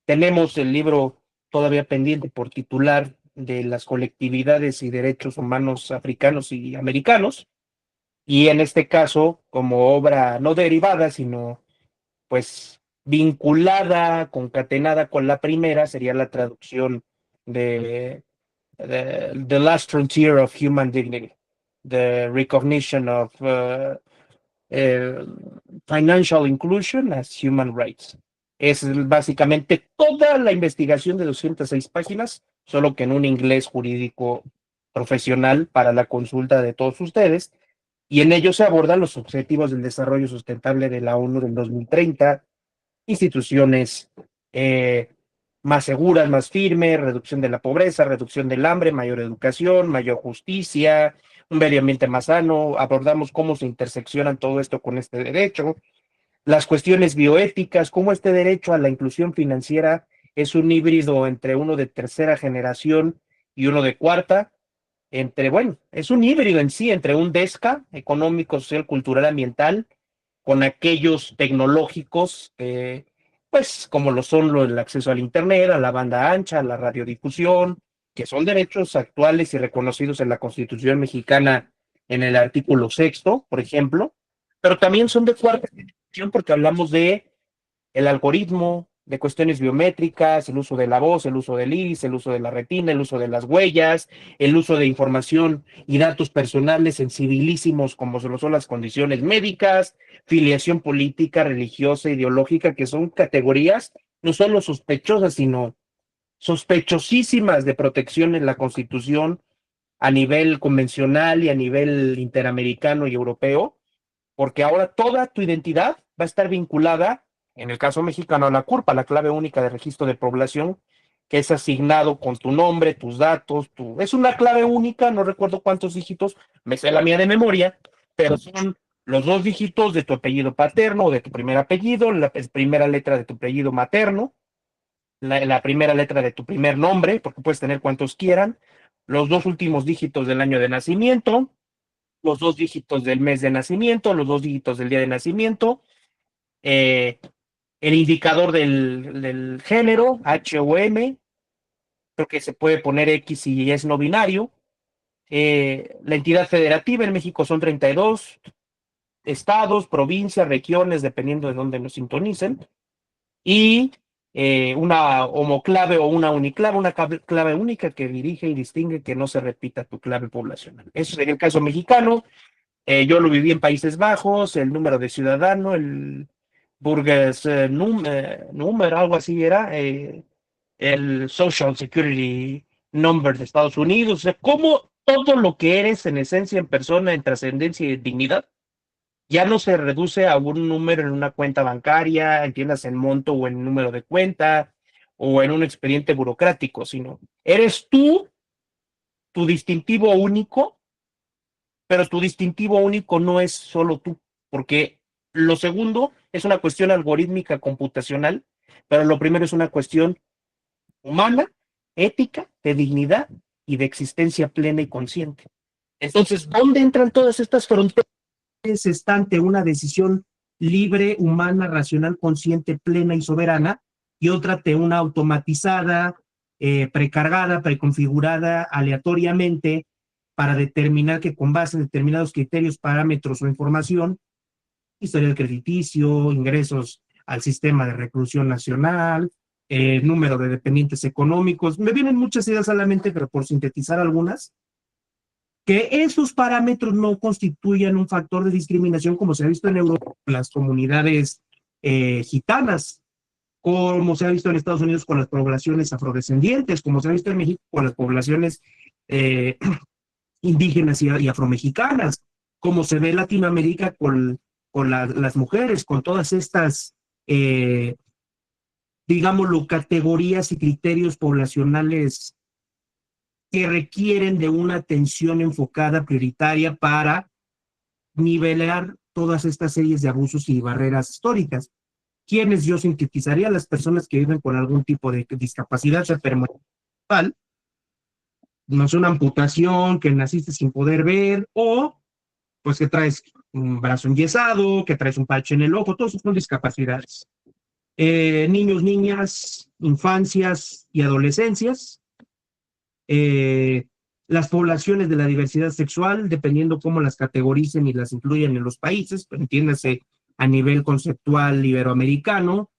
Tenemos el libro todavía pendiente por titular de las colectividades y derechos humanos africanos y americanos, y en este caso, como obra no derivada, sino pues vinculada, concatenada con la primera, sería la traducción de The Last Frontier of Human Dignity, The Recognition of Financial Inclusion as Human Rights. Es básicamente toda la investigación de 206 páginas, solo que en un inglés jurídico profesional para la consulta de todos ustedes, y en ello se abordan los objetivos del desarrollo sustentable de la ONU del 2030, instituciones más seguras, más firmes, reducción de la pobreza, reducción del hambre, mayor educación, mayor justicia, un medio ambiente más sano. Abordamos cómo se interseccionan todo esto con este derecho, las cuestiones bioéticas, cómo este derecho a la inclusión financiera es un híbrido entre uno de tercera generación y uno de cuarta, entre, bueno, es un híbrido en sí entre un DESCA, económico, social, cultural, ambiental, con aquellos tecnológicos, pues como lo son el acceso al Internet, a la banda ancha, a la radiodifusión, que son derechos actuales y reconocidos en la Constitución mexicana en el artículo sexto, por ejemplo, pero también son de cuarta generación porque hablamos de el algoritmo, de cuestiones biométricas, el uso de la voz, el uso del iris, el uso de la retina, el uso de las huellas, el uso de información y datos personales sensibilísimos como se lo son las condiciones médicas, filiación política, religiosa, ideológica, que son categorías no solo sospechosas, sino sospechosísimas de protección en la Constitución a nivel convencional y a nivel interamericano y europeo, porque ahora toda tu identidad va a estar vinculada, en el caso mexicano, a la CURP, a la clave única de registro de población, que es asignado con tu nombre, tus datos, es una clave única, no recuerdo cuántos dígitos, me sé la mía de memoria, pero son los 2 dígitos de tu apellido paterno o de tu primer apellido, la primera letra de tu apellido materno, la primera letra de tu primer nombre, porque puedes tener cuantos quieran, los 2 últimos dígitos del año de nacimiento, los 2 dígitos del mes de nacimiento, los 2 dígitos del día de nacimiento, eh, el indicador del género, H o M, creo que se puede poner X si es no binario. La entidad federativa en México son 32 estados, provincias, regiones, dependiendo de dónde nos sintonicen, y una homoclave o una uniclave, una clave única que dirige y distingue que no se repita tu clave poblacional. Eso sería el caso mexicano. Yo lo viví en Países Bajos, el número de ciudadano, el Burgers Number, algo así era, el Social Security Number de Estados Unidos, o sea, cómo todo lo que eres en esencia, en persona, en trascendencia y en dignidad, ya no se reduce a un número en una cuenta bancaria, entiendas en monto o en número de cuenta o en un expediente burocrático, sino eres tú, tu distintivo único, pero tu distintivo único no es solo tú, porque lo segundo es una cuestión algorítmica computacional, pero lo primero es una cuestión humana, ética, de dignidad y de existencia plena y consciente. Entonces, ¿dónde entran todas estas fronteras? Está ante una decisión libre, humana, racional, consciente, plena y soberana, y otra ante una automatizada, precargada, preconfigurada aleatoriamente para determinar que con base en determinados criterios, parámetros o información, historial crediticio, ingresos al sistema de reclusión nacional, número de dependientes económicos. Me vienen muchas ideas a la mente, pero por sintetizar algunas, que esos parámetros no constituyan un factor de discriminación como se ha visto en Europa, en las comunidades gitanas, como se ha visto en Estados Unidos con las poblaciones afrodescendientes, como se ha visto en México con las poblaciones eh, indígenas y afromexicanas, como se ve en Latinoamérica con las mujeres, con todas estas, digámoslo, categorías y criterios poblacionales que requieren de una atención enfocada prioritaria para nivelar todas estas series de abusos y barreras históricas. ¿Quiénes yo sintetizaría? Las personas que viven con algún tipo de discapacidad permanente, no es una amputación, que naciste sin poder ver, o pues que traes un brazo enyesado, que traes un parche en el ojo, todos son discapacidades. Niños, niñas, infancias y adolescencias, las poblaciones de la diversidad sexual, dependiendo cómo las categoricen y las incluyen en los países, pero entiéndase a nivel conceptual iberoamericano,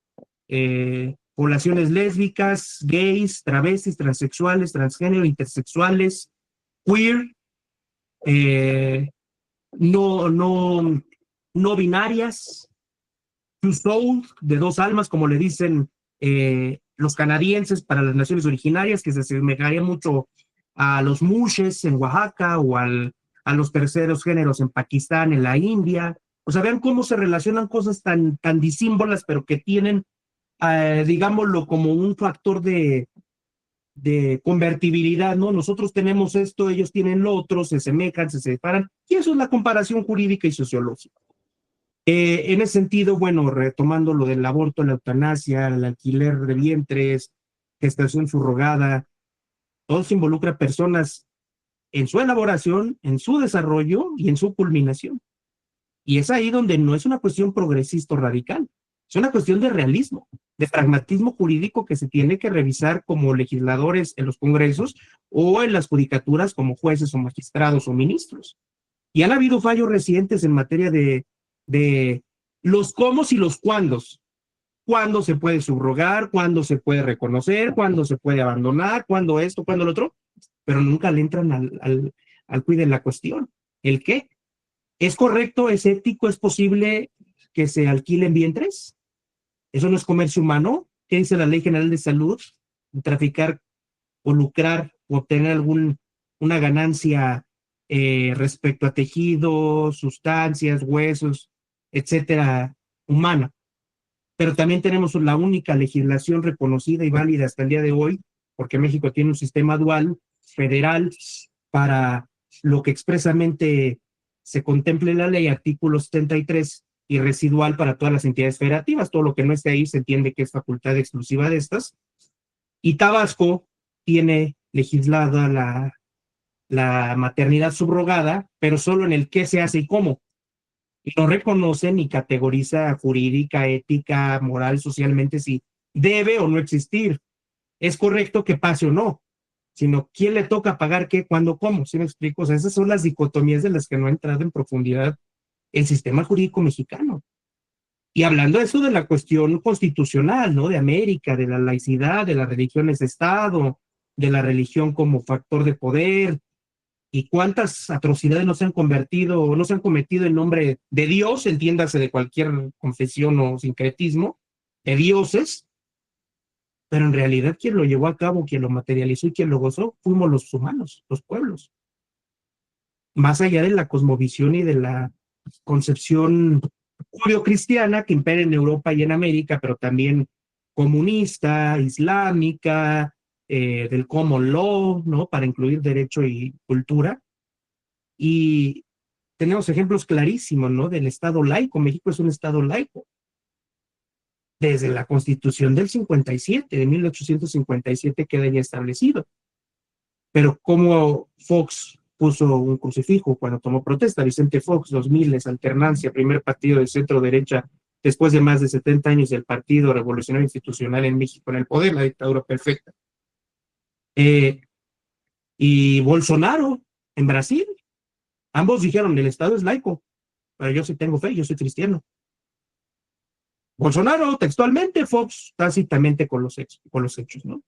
poblaciones lésbicas, gays, travestis, transexuales, transgénero, intersexuales, queer, no, no, no binarias, two souls, de dos almas, como le dicen los canadienses para las naciones originarias, que se asemejaría mucho a los mushes en Oaxaca o a los terceros géneros en Pakistán, en la India. O sea, vean cómo se relacionan cosas tan disímbolas, pero que tienen, digámoslo, como un factor de convertibilidad, ¿no? Nosotros tenemos esto, ellos tienen lo otro, se semejan, se separan, y eso es la comparación jurídica y sociológica. En ese sentido, bueno, retomando lo del aborto, la eutanasia, el alquiler de vientres, gestación subrogada, todo se involucra a personas en su elaboración, en su desarrollo y en su culminación. Y es ahí donde no es una cuestión progresista o radical, es una cuestión de realismo, de pragmatismo jurídico que se tiene que revisar como legisladores en los congresos o en las judicaturas como jueces o magistrados o ministros. Y han habido fallos recientes en materia de los cómo y los cuándos. Cuándo se puede subrogar, cuándo se puede reconocer, cuándo se puede abandonar, cuándo esto, cuándo lo otro, pero nunca le entran al quid de la cuestión. ¿El qué? ¿Es correcto, es ético, es posible que se alquilen vientres? ¿Eso no es comercio humano? ¿Qué dice la Ley General de Salud? Traficar o lucrar o obtener una ganancia respecto a tejidos, sustancias, huesos, etcétera, humana. Pero también tenemos la única legislación reconocida y válida hasta el día de hoy, porque México tiene un sistema dual federal para lo que expresamente se contempla en la ley, artículo 73, y residual para todas las entidades federativas. Todo lo que no esté ahí se entiende que es facultad exclusiva de estas. Y Tabasco tiene legislada la maternidad subrogada, pero solo en el qué se hace y cómo. Y no reconoce ni categoriza jurídica, ética, moral, socialmente si debe o no existir. Es correcto que pase o no, sino quién le toca pagar qué, cuándo, cómo. ¿Sí me explico? O sea, esas son las dicotomías de las que no ha entrado en profundidad el sistema jurídico mexicano. Y hablando de eso de la cuestión constitucional, ¿no? De América, de la laicidad, de las religiones de Estado, de la religión como factor de poder, y cuántas atrocidades no se han convertido o no se han cometido en nombre de Dios, entiéndase de cualquier confesión o sincretismo, de dioses, pero en realidad quien lo llevó a cabo, quien lo materializó y quien lo gozó, fuimos los humanos, los pueblos. Más allá de la cosmovisión y de la concepción judeo-cristiana que impera en Europa y en América, pero también comunista, islámica, del common law, ¿no? Para incluir derecho y cultura. Y tenemos ejemplos clarísimos, ¿no? Del Estado laico. México es un Estado laico. Desde la Constitución del 57, de 1857, queda ya establecido. Pero como Fox puso un crucifijo cuando tomó protesta, Vicente Fox, 2000, alternancia, primer partido de centro-derecha, después de más de 70 años del Partido Revolucionario Institucional en México, en el poder, la dictadura perfecta. Y Bolsonaro, en Brasil, ambos dijeron, el Estado es laico, pero yo sí tengo fe, yo soy cristiano. Bolsonaro, textualmente, Fox, tácitamente con los hechos, ¿no?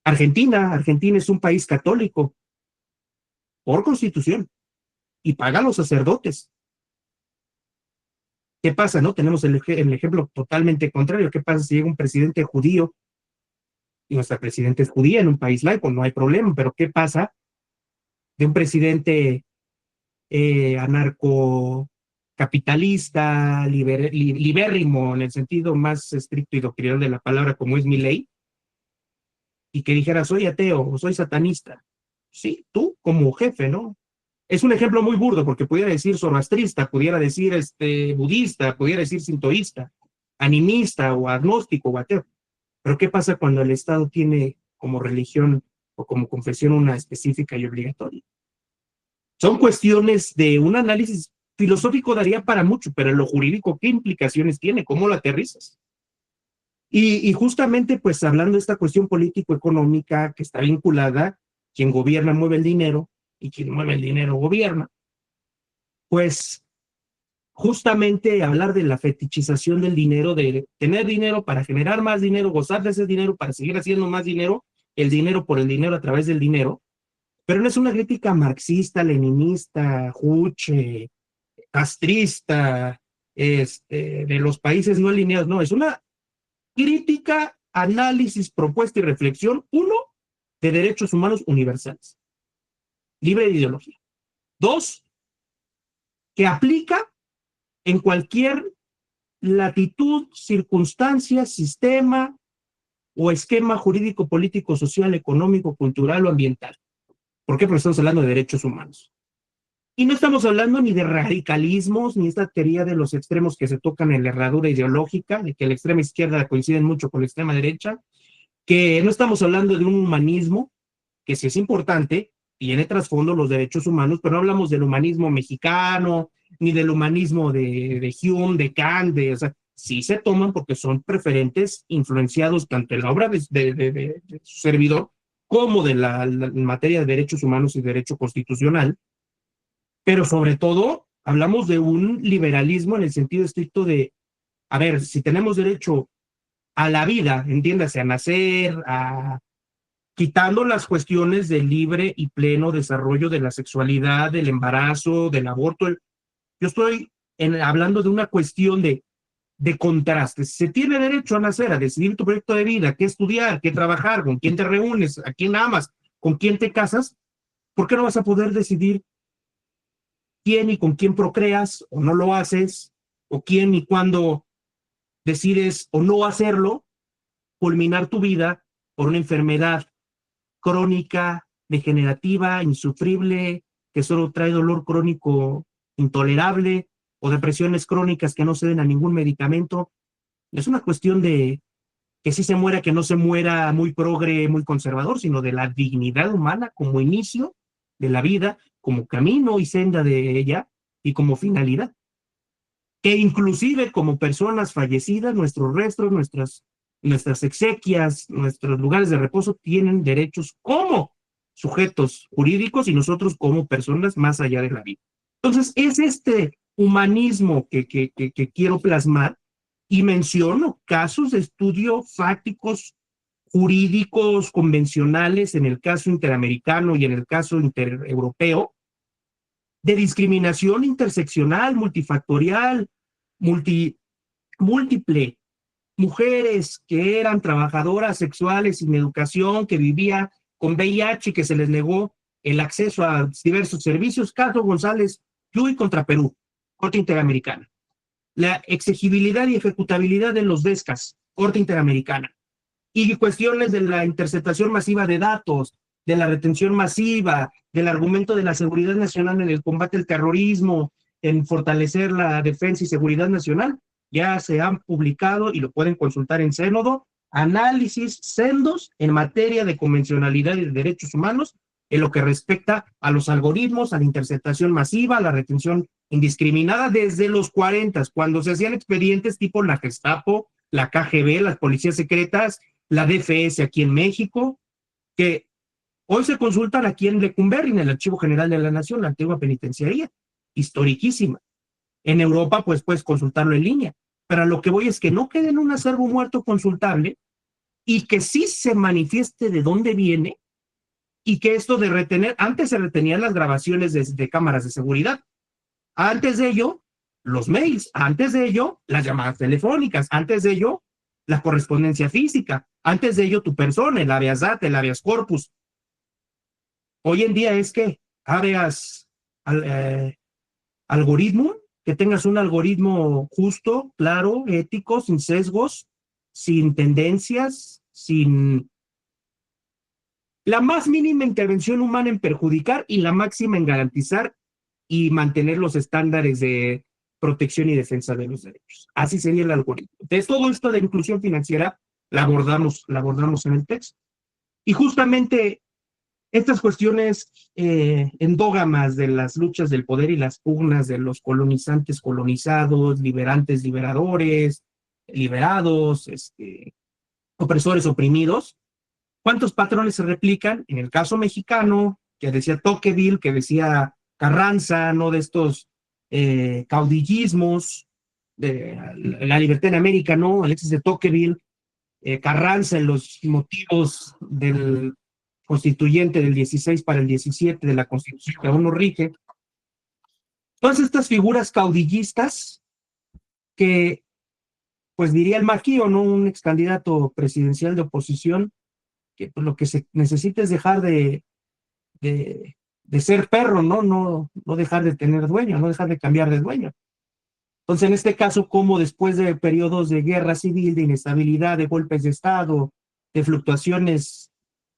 Argentina es un país católico, por constitución, y paga a los sacerdotes. ¿Qué pasa, no? Tenemos el ejemplo totalmente contrario. ¿Qué pasa si llega un presidente judío y nuestra presidenta es judía en un país laico? No hay problema, pero ¿qué pasa de un presidente anarcocapitalista, libérrimo en el sentido más estricto y doctrinal de la palabra, como es Milei, y que dijera, soy ateo o soy satanista? Sí, tú como jefe, ¿no? Es un ejemplo muy burdo porque pudiera decir zoroastrista, pudiera decir budista, pudiera decir sintoísta, animista o agnóstico o ateo. Pero ¿qué pasa cuando el Estado tiene como religión o como confesión una específica y obligatoria? Son cuestiones de un análisis filosófico, daría para mucho, pero en lo jurídico, ¿qué implicaciones tiene? ¿Cómo lo aterrizas? Y justamente, pues hablando de esta cuestión político-económica que está vinculada, quien gobierna mueve el dinero y quien mueve el dinero gobierna, pues justamente hablar de la fetichización del dinero, de tener dinero para generar más dinero, gozar de ese dinero para seguir haciendo más dinero, el dinero por el dinero a través del dinero, pero no es una crítica marxista, leninista, juche, castrista, de los países no alineados, no, es una crítica, análisis, propuesta y reflexión, uno, de derechos humanos universales, libre de ideología. Dos, que aplica en cualquier latitud, circunstancia, sistema o esquema jurídico, político, social, económico, cultural o ambiental. ¿Por qué? Porque estamos hablando de derechos humanos. Y no estamos hablando ni de radicalismos, ni esta teoría de los extremos que se tocan en la herradura ideológica, de que la extrema izquierda coincide mucho con la extrema derecha, que no estamos hablando de un humanismo, que sí es importante, tiene trasfondo los derechos humanos, pero no hablamos del humanismo mexicano, ni del humanismo de Hume, de Kant, o sea, sí se toman porque son preferentes influenciados tanto en la obra de su servidor como de en materia de derechos humanos y derecho constitucional, pero sobre todo hablamos de un liberalismo en el sentido estricto de, a ver, si tenemos derecho a la vida, entiéndase, a nacer, quitando las cuestiones del libre y pleno desarrollo de la sexualidad, del embarazo, del aborto. Yo estoy hablando de una cuestión de contrastes. Se tiene derecho a nacer, a decidir tu proyecto de vida, qué estudiar, qué trabajar, con quién te reúnes, a quién amas, con quién te casas. ¿Por qué no vas a poder decidir quién y con quién procreas o no lo haces, o quién y cuándo decides o no hacerlo, culminar tu vida por una enfermedad crónica, degenerativa, insufrible, que solo trae dolor crónico intolerable, o depresiones crónicas que no ceden a ningún medicamento? Es una cuestión de que sí se muera, que no se muera muy progre, muy conservador, sino de la dignidad humana como inicio de la vida, como camino y senda de ella y como finalidad. Que inclusive como personas fallecidas, nuestros restos, nuestras exequias, nuestros lugares de reposo tienen derechos como sujetos jurídicos y nosotros como personas más allá de la vida. Entonces, es este humanismo que quiero plasmar y menciono casos de estudio fácticos, jurídicos, convencionales, en el caso interamericano y en el caso intereuropeo, de discriminación interseccional, multifactorial, múltiple. Mujeres que eran trabajadoras sexuales sin educación, que vivían con VIH y que se les negó el acceso a diversos servicios. Caso González Yuy contra Perú, Corte Interamericana. La exigibilidad y ejecutabilidad de los DESCAS, Corte Interamericana. Y cuestiones de la interceptación masiva de datos, de la retención masiva, del argumento de la seguridad nacional en el combate al terrorismo, en fortalecer la defensa y seguridad nacional, ya se han publicado y lo pueden consultar en Cénodo, análisis sendos en materia de convencionalidad y de derechos humanos en lo que respecta a los algoritmos, a la interceptación masiva, a la retención indiscriminada desde los 40, cuando se hacían expedientes tipo la Gestapo, la KGB, las policías secretas, la DFS aquí en México, que hoy se consultan aquí en Lecumberri, en el Archivo General de la Nación, la antigua penitenciaría, historiquísima. En Europa, pues puedes consultarlo en línea. Pero a lo que voy es que no quede en un acervo muerto consultable y que sí se manifieste de dónde viene y que esto de retener, antes se retenían las grabaciones de cámaras de seguridad, antes de ello, los mails, antes de ello, las llamadas telefónicas, antes de ello, la correspondencia física, antes de ello, tu persona, el habeas data, el habeas corpus. Hoy en día es que habeas algoritmo, que tengas un algoritmo justo, claro, ético, sin sesgos, sin tendencias, sin la más mínima intervención humana en perjudicar y la máxima en garantizar y mantener los estándares de protección y defensa de los derechos. Así sería el algoritmo. Entonces, todo esto de inclusión financiera la abordamos en el texto. Y justamente estas cuestiones endógamas de las luchas del poder y las pugnas de los colonizantes colonizados, liberantes liberadores, liberados, opresores oprimidos, ¿cuántos patrones se replican? En el caso mexicano, que decía Tocqueville, que decía Carranza, no de estos caudillismos, de la libertad en América, ¿no? Alexis de Tocqueville, Carranza en los motivos del constituyente del 16 para el 17 de la Constitución que aún no rige. Todas estas figuras caudillistas que, pues diría el Maquío, ¿no? Un ex candidato presidencial de oposición, que pues, lo que se necesita es dejar de ser perro, ¿no? No dejar de tener dueño, no dejar de cambiar de dueño. Entonces, en este caso, como después de periodos de guerra civil, de inestabilidad, de golpes de Estado, de fluctuaciones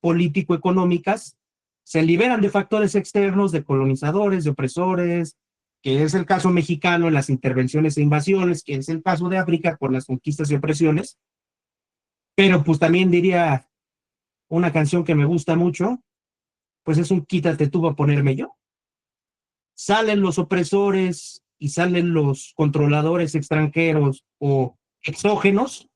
político-económicas, se liberan de factores externos, de colonizadores, de opresores, que es el caso mexicano en las intervenciones e invasiones, que es el caso de África con las conquistas y opresiones. Pero pues también diría una canción que me gusta mucho, pues es un quítate tú para ponerme yo. Salen los opresores y salen los controladores extranjeros o exógenos.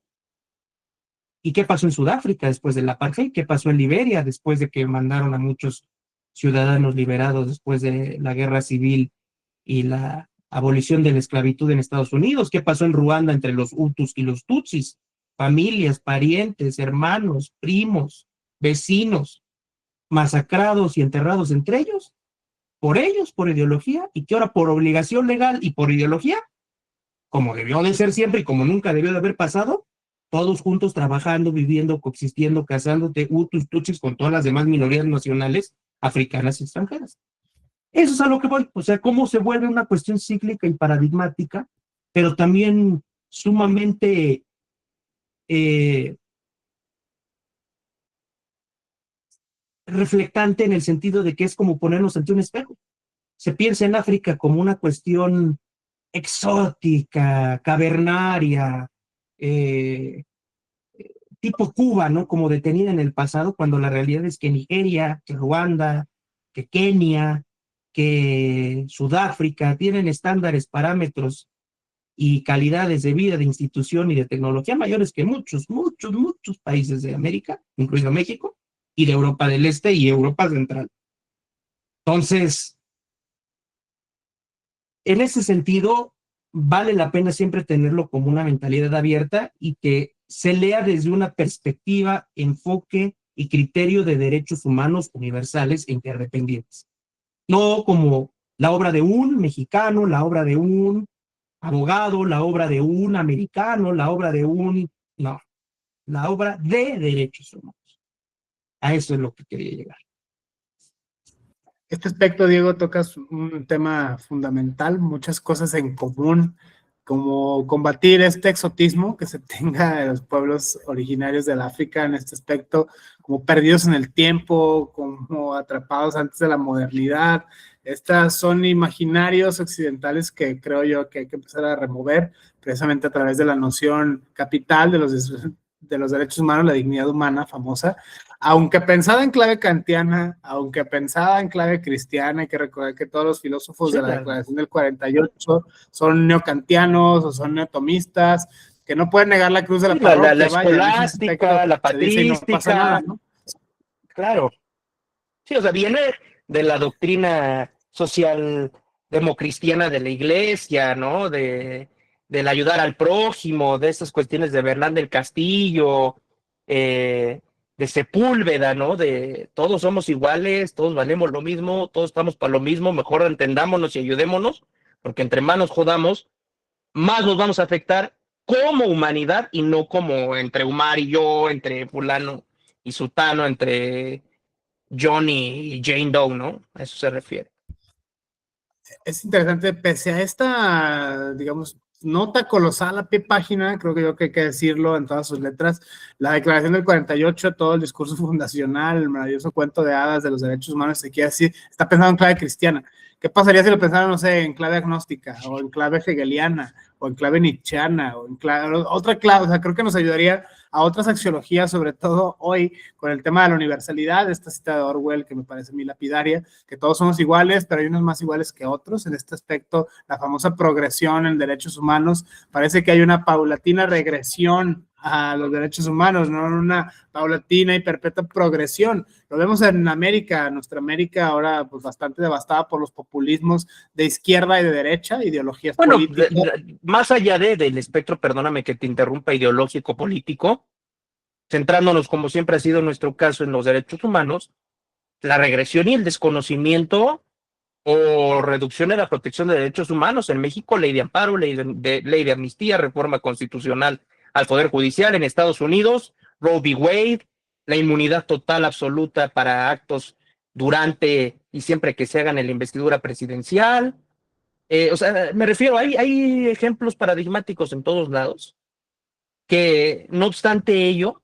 ¿Y qué pasó en Sudáfrica después del apartheid? ¿Qué pasó en Liberia después de que mandaron a muchos ciudadanos liberados después de la guerra civil y la abolición de la esclavitud en Estados Unidos? ¿Qué pasó en Ruanda entre los Hutus y los Tutsis? Familias, parientes, hermanos, primos, vecinos, masacrados y enterrados entre ellos, por ideología, y que ahora por obligación legal y por ideología, como debió de ser siempre y como nunca debió de haber pasado, todos juntos trabajando, viviendo, coexistiendo, casándote, Hutus, Tutsis, con todas las demás minorías nacionales africanas y extranjeras. Eso es a lo que voy, o sea, cómo se vuelve una cuestión cíclica y paradigmática, pero también sumamente reflectante en el sentido de que es como ponernos ante un espejo. Se piensa en África como una cuestión exótica, cavernaria, tipo Cuba, ¿no? Como detenida en el pasado, cuando la realidad es que Nigeria, que Ruanda, que Kenia, que Sudáfrica tienen estándares, parámetros y calidades de vida, de institución y de tecnología mayores que muchos, muchos, muchos países de América, incluido México, y de Europa del Este y Europa Central. Entonces, en ese sentido, vale la pena siempre tenerlo como una mentalidad abierta y que se lea desde una perspectiva, enfoque y criterio de derechos humanos universales e interdependientes. No como la obra de un mexicano, la obra de un abogado, la obra de un americano, la obra de un... No, la obra de derechos humanos. A eso es lo que quería llegar. Este aspecto, Diego, tocas un tema fundamental, muchas cosas en común, como combatir este exotismo que se tenga de los pueblos originarios del África en este aspecto, como perdidos en el tiempo, como atrapados antes de la modernidad. Estas son imaginarios occidentales que creo yo que hay que empezar a remover precisamente a través de la noción capital de los derechos humanos, la dignidad humana famosa. Aunque pensada en clave kantiana, aunque pensada en clave cristiana, hay que recordar que todos los filósofos de la Declaración del 48 son neocantianos o son neotomistas, que no pueden negar la cruz de la parroquia. La escolástica, la patrística, no nada, ¿no? Claro. Sí, o sea, viene de la doctrina social democristiana de la iglesia, ¿no? Del ayudar al prójimo, de estas cuestiones de Bernal del Castillo, de Sepúlveda, ¿no? De todos somos iguales, todos valemos lo mismo, todos estamos para lo mismo, mejor entendámonos y ayudémonos, porque entre más nos jodamos, más nos vamos a afectar como humanidad y no como entre Umar y yo, entre fulano y sutano, entre Johnny y Jane Doe, ¿no? A eso se refiere. Es interesante, pese a esta, digamos, nota colosal a pie página, creo que yo que hay que decirlo en todas sus letras, la Declaración del 48, todo el discurso fundacional, el maravilloso cuento de hadas de los derechos humanos, se quiere decir, está pensado en clave cristiana. ¿Qué pasaría si lo pensaran, no sé, en clave agnóstica, o en clave hegeliana, o en clave nietzscheana, o en clave, otra clave? O sea, creo que nos ayudaría a otras axiologías, sobre todo hoy, con el tema de la universalidad, esta cita de Orwell, que me parece muy lapidaria, que todos somos iguales, pero hay unos más iguales que otros. En este aspecto, la famosa progresión en derechos humanos, parece que hay una paulatina regresión a los derechos humanos, no una paulatina y perpetua progresión. Lo vemos en América, nuestra América ahora pues bastante devastada por los populismos de izquierda y de derecha, ideologías políticas. Más allá del espectro, perdóname que te interrumpa, ideológico político, centrándonos como siempre ha sido nuestro caso en los derechos humanos, la regresión y el desconocimiento o reducción de la protección de derechos humanos en México, ley de amparo, ley de amnistía, reforma constitucional al Poder Judicial. En Estados Unidos, Roe v. Wade, la inmunidad total absoluta para actos durante y siempre que se hagan en la investidura presidencial. O sea, me refiero, hay ejemplos paradigmáticos en todos lados que, no obstante ello,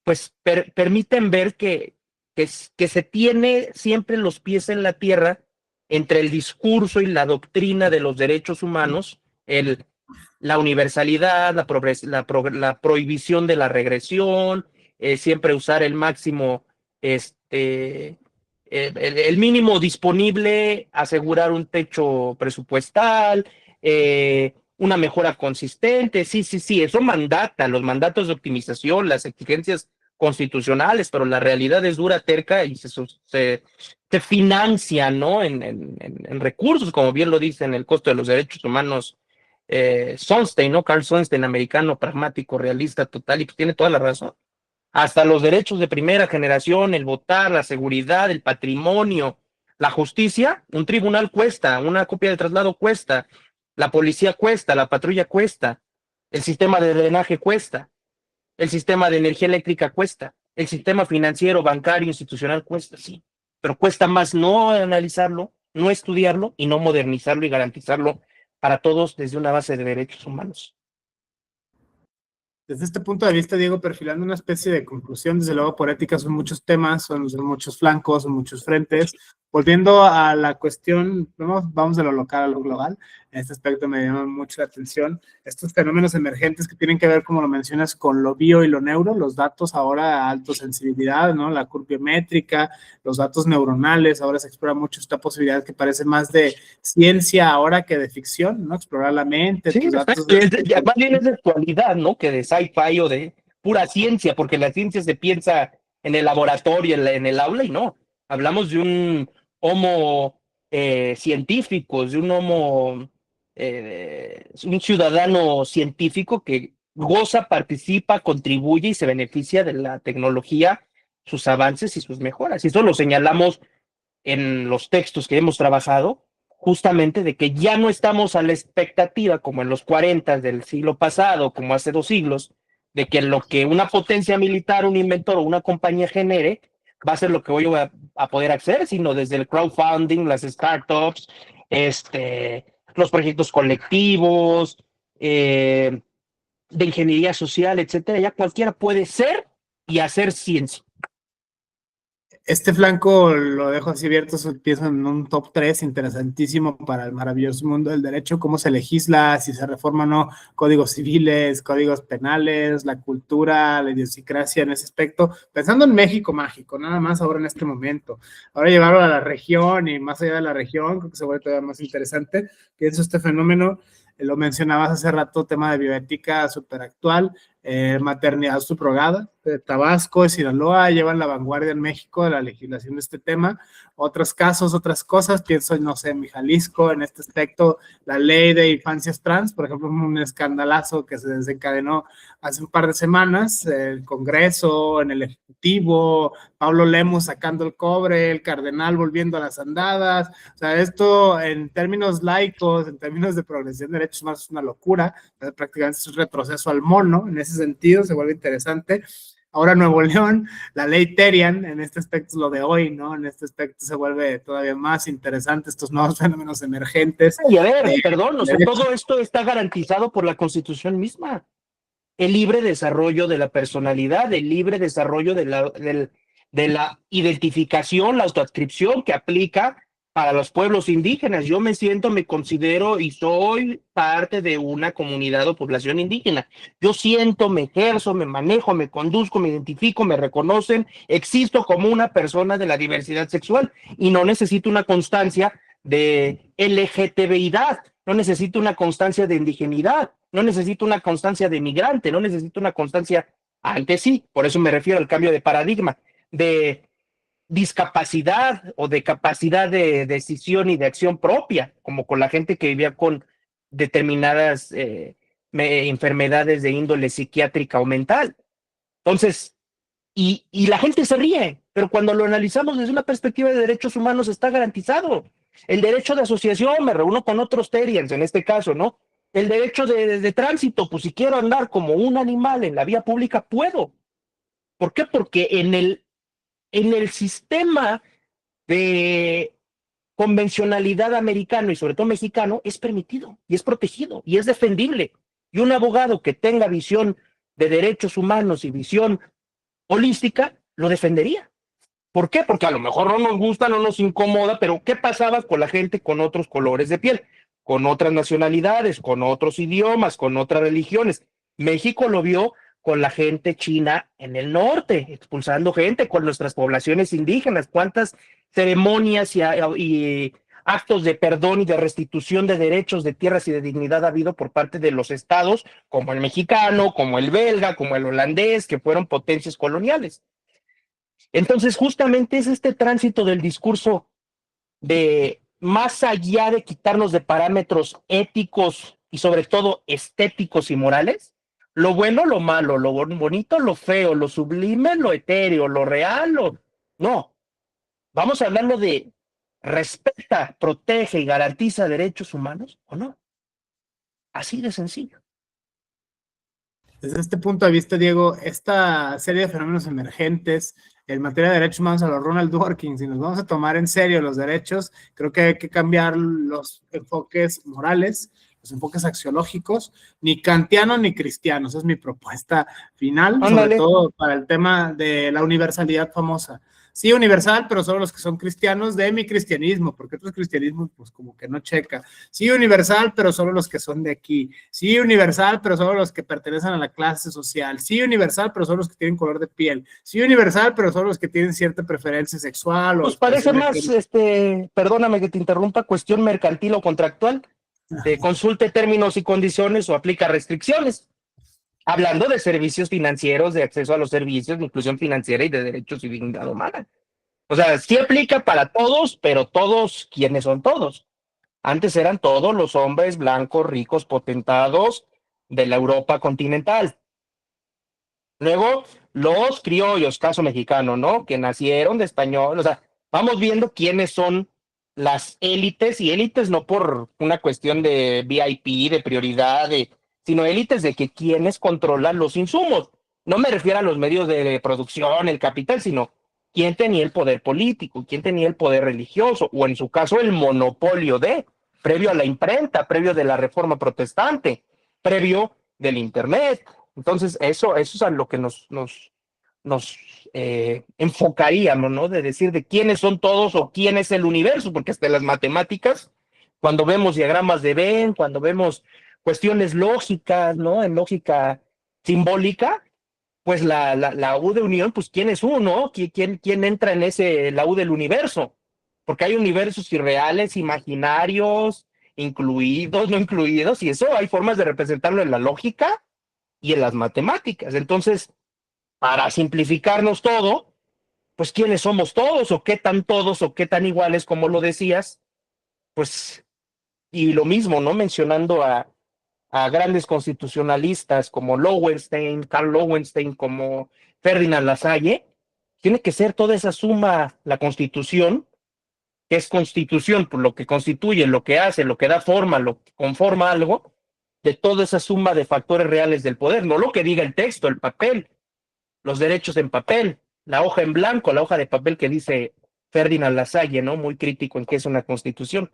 pues permiten ver que se tiene siempre los pies en la tierra entre el discurso y la doctrina de los derechos humanos, la universalidad, la prohibición de la regresión, siempre usar el máximo el mínimo disponible, asegurar un techo presupuestal, una mejora consistente, sí, eso mandata, los mandatos de optimización, las exigencias constitucionales, pero la realidad es dura, terca y se financia, ¿no? En recursos, como bien lo dice en el costo de los derechos humanos, Sonstein, ¿no? Carl Sonstein, americano, pragmático, realista, total, y pues tiene toda la razón. Hasta los derechos de primera generación, el votar, la seguridad, el patrimonio, la justicia, un tribunal cuesta, una copia de traslado cuesta, la policía cuesta, la patrulla cuesta, el sistema de drenaje cuesta, el sistema de energía eléctrica cuesta, el sistema financiero, bancario, institucional cuesta, sí, pero cuesta más no analizarlo, no estudiarlo y no modernizarlo y garantizarlo para todos desde una base de derechos humanos. Desde este punto de vista, Diego, perfilando una especie de conclusión, desde luego por ética son muchos temas, son muchos flancos, son muchos frentes. Volviendo a la cuestión, vamos de lo local a lo global. En este aspecto me llama mucho la atención estos fenómenos emergentes que tienen que ver, como lo mencionas, con lo bio y lo neuro, los datos ahora a alta sensibilidad, ¿no? La curva biométrica, los datos neuronales, ahora se explora mucho esta posibilidad que parece más de ciencia ahora que de ficción, ¿no? Explorar la mente. Sí, Datos más bien es de actualidad, ¿no? Que de sci-fi o de pura ciencia, porque la ciencia se piensa en el laboratorio, en el aula, y no. Hablamos de un homo científico, de un homo, un ciudadano científico que goza, participa, contribuye y se beneficia de la tecnología, sus avances y sus mejoras. Y eso lo señalamos en los textos que hemos trabajado, justamente de que ya no estamos a la expectativa, como en los 40 del siglo pasado, como hace 2 siglos, de que lo que una potencia militar, un inventor o una compañía genere, va a ser lo que hoy voy a poder hacer, sino desde el crowdfunding, las startups, los proyectos colectivos, de ingeniería social, etcétera. Ya cualquiera puede ser y hacer ciencia. Este flanco lo dejo así abierto, pienso en un top 3 interesantísimo para el maravilloso mundo del derecho, cómo se legisla, si se reforman o no códigos civiles, códigos penales, la cultura, la idiosincrasia en ese aspecto, pensando en México mágico, nada más ahora en este momento. Ahora llevarlo a la región y más allá de la región, creo que se vuelve todavía más interesante, que es este fenómeno, lo mencionabas hace rato, tema de bioética súper actual, maternidad subrogada. Tabasco y Sinaloa llevan la vanguardia en México de la legislación de este tema. Otros casos, otras cosas, pienso, no sé, en mi Jalisco, en este aspecto, la ley de infancias trans, por ejemplo, un escandalazo que se desencadenó hace un par de semanas, el Congreso, en el Ejecutivo, Pablo Lemus sacando el cobre, el cardenal volviendo a las andadas. O sea, esto en términos laicos, en términos de progresión de derechos humanos es una locura, prácticamente es un retroceso al mono, en ese sentido se vuelve interesante. Ahora Nuevo León, la ley Terian, en este aspecto es lo de hoy, ¿no? En este aspecto se vuelve todavía más interesante estos nuevos fenómenos emergentes. Y a ver, perdón, o sea, todo esto está garantizado por la Constitución misma. El libre desarrollo de la personalidad, el libre desarrollo de la identificación, la autoadscripción que aplica para los pueblos indígenas. Yo me considero y soy parte de una comunidad o población indígena. Yo siento, me ejerzo, me manejo, me conduzco, me identifico, me reconocen, existo como una persona de la diversidad sexual y no necesito una constancia de LGTBidad, no necesito una constancia de indigenidad, no necesito una constancia de migrante, no necesito una constancia, antes sí, por eso me refiero al cambio de paradigma, de discapacidad o de capacidad de decisión y de acción propia, como con la gente que vivía con determinadas enfermedades de índole psiquiátrica o mental. Entonces, y la gente se ríe, pero cuando lo analizamos desde una perspectiva de derechos humanos está garantizado. El derecho de asociación, me reúno con otros Terians en este caso, ¿no? El derecho de tránsito, pues si quiero andar como un animal en la vía pública, puedo. ¿Por qué? Porque en el sistema de convencionalidad americano y sobre todo mexicano es permitido y es protegido y es defendible. Y un abogado que tenga visión de derechos humanos y visión holística lo defendería. ¿Por qué? Porque a lo mejor no nos gusta, no nos incomoda, pero ¿qué pasaba con la gente con otros colores de piel, con otras nacionalidades, con otros idiomas, con otras religiones? México lo vio con la gente china en el norte, expulsando gente, con nuestras poblaciones indígenas. ¿Cuántas ceremonias y actos de perdón y de restitución de derechos, de tierras y de dignidad ha habido por parte de los estados, como el mexicano, como el belga, como el holandés, que fueron potencias coloniales? Entonces, justamente es este tránsito del discurso de más allá de quitarnos de parámetros éticos y sobre todo estéticos y morales, lo bueno, lo malo, lo bonito, lo feo, lo sublime, lo etéreo, lo real, no. Vamos a hablarlo de respeta, protege y garantiza derechos humanos o no. Así de sencillo. Desde este punto de vista, Diego, esta serie de fenómenos emergentes en materia de derechos humanos a los Ronald Dworkin, si nos vamos a tomar en serio los derechos, creo que hay que cambiar los enfoques morales, los enfoques axiológicos, ni kantiano ni cristiano. Esa es mi propuesta final, sobre todo para el tema de la universalidad famosa. Sí, universal, pero solo los que son cristianos de mi cristianismo, porque otros cristianismos pues como que no checa. Sí, universal, pero solo los que son de aquí. Sí, universal, pero solo los que pertenecen a la clase social. Sí, universal, pero solo los que tienen color de piel. Sí, universal, pero solo los que tienen cierta preferencia sexual. Pues parece más, perdóname que te interrumpa, cuestión mercantil o contractual. Consulte términos y condiciones o aplica restricciones. Hablando de servicios financieros, de acceso a los servicios, de inclusión financiera y de derechos y dignidad humana. O sea, sí aplica para todos, pero todos, ¿quiénes son todos? Antes eran todos los hombres blancos, ricos, potentados de la Europa continental. Luego, los criollos, caso mexicano, ¿no? Que nacieron de español. O sea, vamos viendo quiénes son las élites, y élites no por una cuestión de VIP, de prioridad, sino élites de que quienes controlan los insumos. No me refiero a los medios de producción, el capital, sino quién tenía el poder político, quién tenía el poder religioso, o en su caso el monopolio previo a la imprenta, previo de la reforma protestante, previo del Internet. Entonces, eso es a lo que nos enfocaríamos, ¿no? De decir de quiénes son todos o quién es el universo, porque hasta las matemáticas, cuando vemos diagramas de Venn, cuando vemos cuestiones lógicas, ¿no? En lógica simbólica, pues la U de unión, pues ¿quién es uno? ¿Quién entra en la U del universo? Porque hay universos irreales, imaginarios, incluidos, no incluidos, y eso hay formas de representarlo en la lógica y en las matemáticas. Entonces, para simplificarnos todo, pues quiénes somos todos o qué tan iguales, como lo decías, pues, y lo mismo, ¿no? Mencionando a grandes constitucionalistas como Lowenstein, Karl Lowenstein, como Ferdinand Lasalle, tiene que ser toda esa suma la Constitución, que es Constitución, por lo que constituye, lo que hace, lo que da forma, lo que conforma algo, de toda esa suma de factores reales del poder, no lo que diga el texto, el papel, los derechos en papel, la hoja en blanco, la hoja de papel que dice Ferdinand Lasalle, ¿no? Muy crítico en qué es una constitución.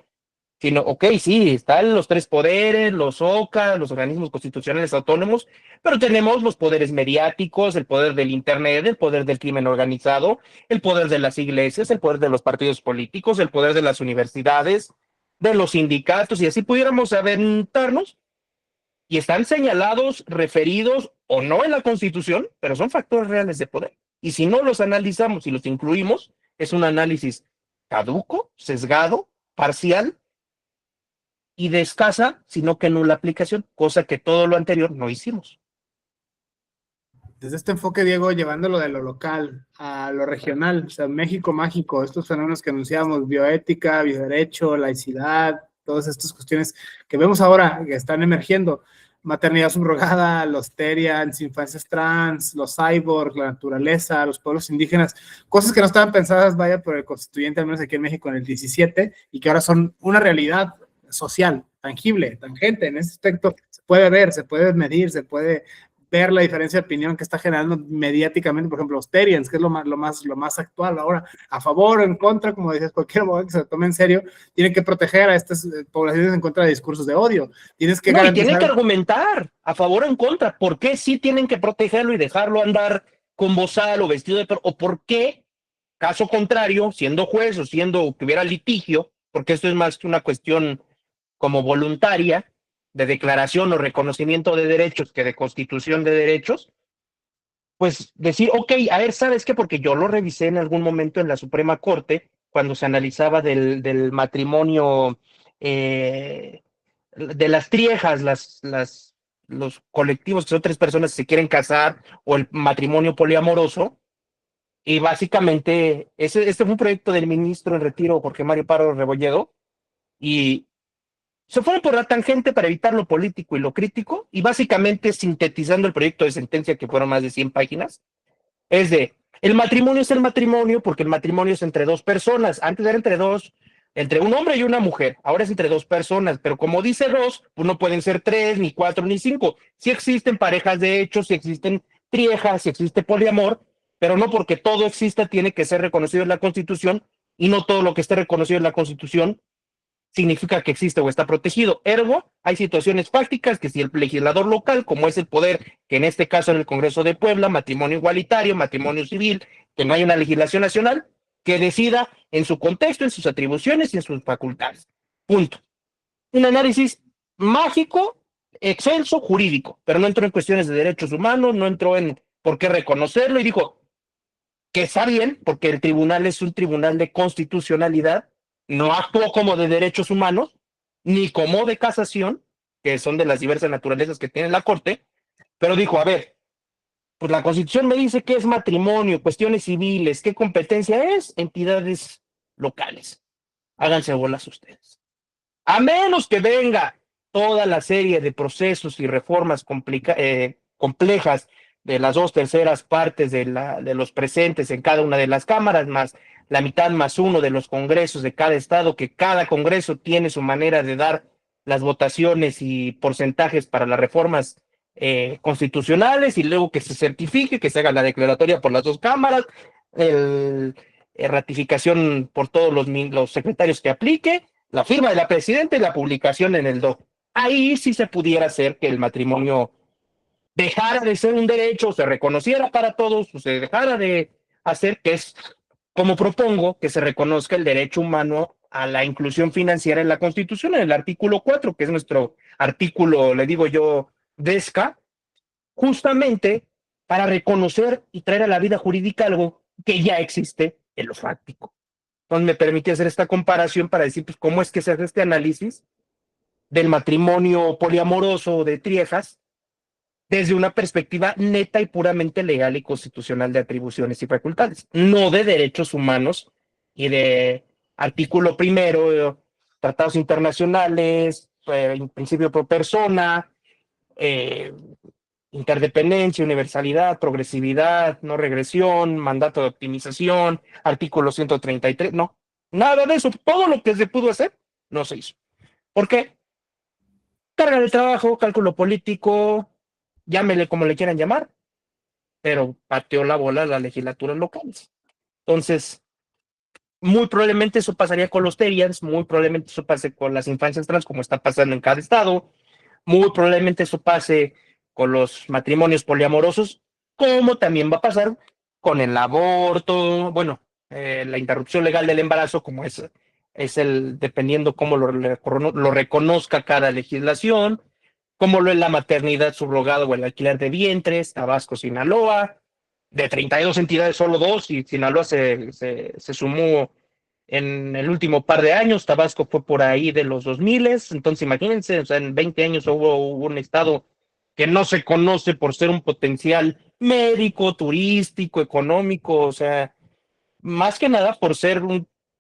Sino, ok, sí, están los tres poderes, los OCA, los organismos constitucionales autónomos, pero tenemos los poderes mediáticos, el poder del Internet, el poder del crimen organizado, el poder de las iglesias, el poder de los partidos políticos, el poder de las universidades, de los sindicatos, y así pudiéramos aventarnos, y están señalados, referidos o no en la Constitución, pero son factores reales de poder. Y si no los analizamos y los incluimos, es un análisis caduco, sesgado, parcial y de escasa, sino que nula aplicación, cosa que todo lo anterior no hicimos. Desde este enfoque, Diego, llevándolo de lo local a lo regional, o sea, México mágico, estos fenómenos que anunciamos, bioética, bioderecho, laicidad, todas estas cuestiones que vemos ahora que están emergiendo, maternidad subrogada, los terians, infancias trans, los cyborgs, la naturaleza, los pueblos indígenas, cosas que no estaban pensadas, vaya, por el constituyente, al menos aquí en México en el 17, y que ahora son una realidad social, tangible, tangente. En ese aspecto se puede ver, se puede medir, se puede ver la diferencia de opinión que está generando mediáticamente, por ejemplo, los terians, que es lo más actual ahora, a favor o en contra, como decías, cualquier abogado que se lo tome en serio, tiene que proteger a estas poblaciones en contra de discursos de odio. Tienes que garantizar... Y tienen que argumentar a favor o en contra, ¿por qué sí tienen que protegerlo y dejarlo andar con bozal o vestido de perro? ¿O por qué, caso contrario, siendo juez o siendo que hubiera litigio, porque esto es más que una cuestión como voluntaria, de declaración o reconocimiento de derechos que de constitución de derechos, pues decir, ok, a ver, ¿sabes qué? Porque yo lo revisé en algún momento en la Suprema Corte, cuando se analizaba del matrimonio, de las triejas, los colectivos que son tres personas que se quieren casar, o el matrimonio poliamoroso, y básicamente este fue un proyecto del ministro en retiro, Jorge Mario Pardo Rebolledo, y se fueron por la tangente para evitar lo político y lo crítico, y básicamente sintetizando el proyecto de sentencia, que fueron más de 100 páginas, es el matrimonio es el matrimonio porque el matrimonio es entre dos personas. Antes era entre dos, entre un hombre y una mujer. Ahora es entre dos personas, pero como dice Ross, pues no pueden ser tres, ni cuatro, ni cinco. Sí existen parejas de hecho, sí existen triejas, sí existe poliamor, pero no porque todo exista tiene que ser reconocido en la Constitución, y no todo lo que esté reconocido en la Constitución significa que existe o está protegido. Ergo, hay situaciones fácticas que si el legislador local, como es el poder, que en este caso en el Congreso de Puebla, matrimonio igualitario, matrimonio civil, que no hay una legislación nacional, que decida en su contexto, en sus atribuciones y en sus facultades. Punto. Un análisis mágico, excelso, jurídico, pero no entró en cuestiones de derechos humanos, no entró en por qué reconocerlo, y dijo que está bien, porque el tribunal es un tribunal de constitucionalidad, no actuó como de derechos humanos, ni como de casación, que son de las diversas naturalezas que tiene la Corte, pero dijo, a ver, pues la Constitución me dice que es matrimonio, cuestiones civiles, ¿qué competencia es? Entidades locales. Háganse bolas ustedes. A menos que venga toda la serie de procesos y reformas complejas de las dos terceras partes de los presentes en cada una de las cámaras, más la mitad más uno de los congresos de cada estado, que cada congreso tiene su manera de dar las votaciones y porcentajes para las reformas constitucionales, y luego que se certifique, que se haga la declaratoria por las dos cámaras, ratificación por todos los secretarios que aplique, la firma de la presidenta y la publicación en el DOC. Ahí sí se pudiera hacer que el matrimonio dejara de ser un derecho, se reconociera para todos, o se dejara de hacer, que es como propongo, que se reconozca el derecho humano a la inclusión financiera en la Constitución, en el artículo 4, que es nuestro artículo, le digo yo, DESCA, justamente para reconocer y traer a la vida jurídica algo que ya existe en lo fáctico. Entonces me permite hacer esta comparación para decir, pues, cómo es que se hace este análisis del matrimonio poliamoroso de triejas desde una perspectiva neta y puramente legal y constitucional de atribuciones y facultades, no de derechos humanos y de artículo primero, tratados internacionales, principio pro persona, eh, interdependencia, universalidad, progresividad, no regresión, mandato de optimización, artículo 133, no, nada de eso. Todo lo que se pudo hacer no se hizo. ¿Por qué? Carga de trabajo, cálculo político, llámele como le quieran llamar, pero pateó la bola a las legislaturas locales. Entonces, muy probablemente eso pasaría con los Terians, muy probablemente eso pase con las infancias trans, como está pasando en cada estado, muy probablemente eso pase con los matrimonios poliamorosos, como también va a pasar con el aborto, bueno, la interrupción legal del embarazo, como es dependiendo cómo lo reconozca cada legislación, como lo es la maternidad subrogada o el alquiler de vientres, Tabasco, Sinaloa, de 32 entidades, solo dos, y Sinaloa se sumó en el último par de años. Tabasco fue por ahí de los 2000, entonces imagínense, o sea, en 20 años hubo un estado que no se conoce por ser un potencial médico, turístico, económico, o sea, más que nada por ser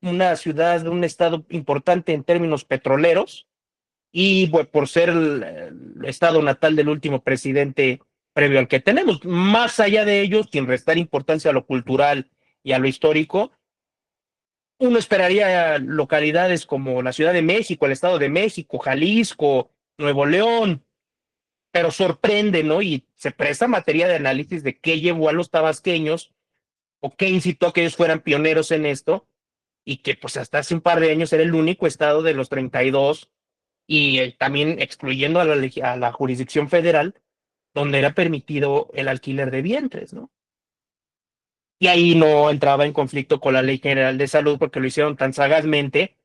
una ciudad, un estado importante en términos petroleros, y bueno, por ser el estado natal del último presidente previo al que tenemos. Más allá de ello, sin restar importancia a lo cultural y a lo histórico, uno esperaría localidades como la Ciudad de México, el Estado de México, Jalisco, Nuevo León, pero sorprende, ¿no? Y se presta materia de análisis de qué llevó a los tabasqueños o qué incitó a que ellos fueran pioneros en esto, y que pues hasta hace un par de años era el único estado de los 32, y también excluyendo a la jurisdicción federal, donde era permitido el alquiler de vientres, ¿no? Y ahí no entraba en conflicto con la Ley General de Salud, porque lo hicieron tan sagazmente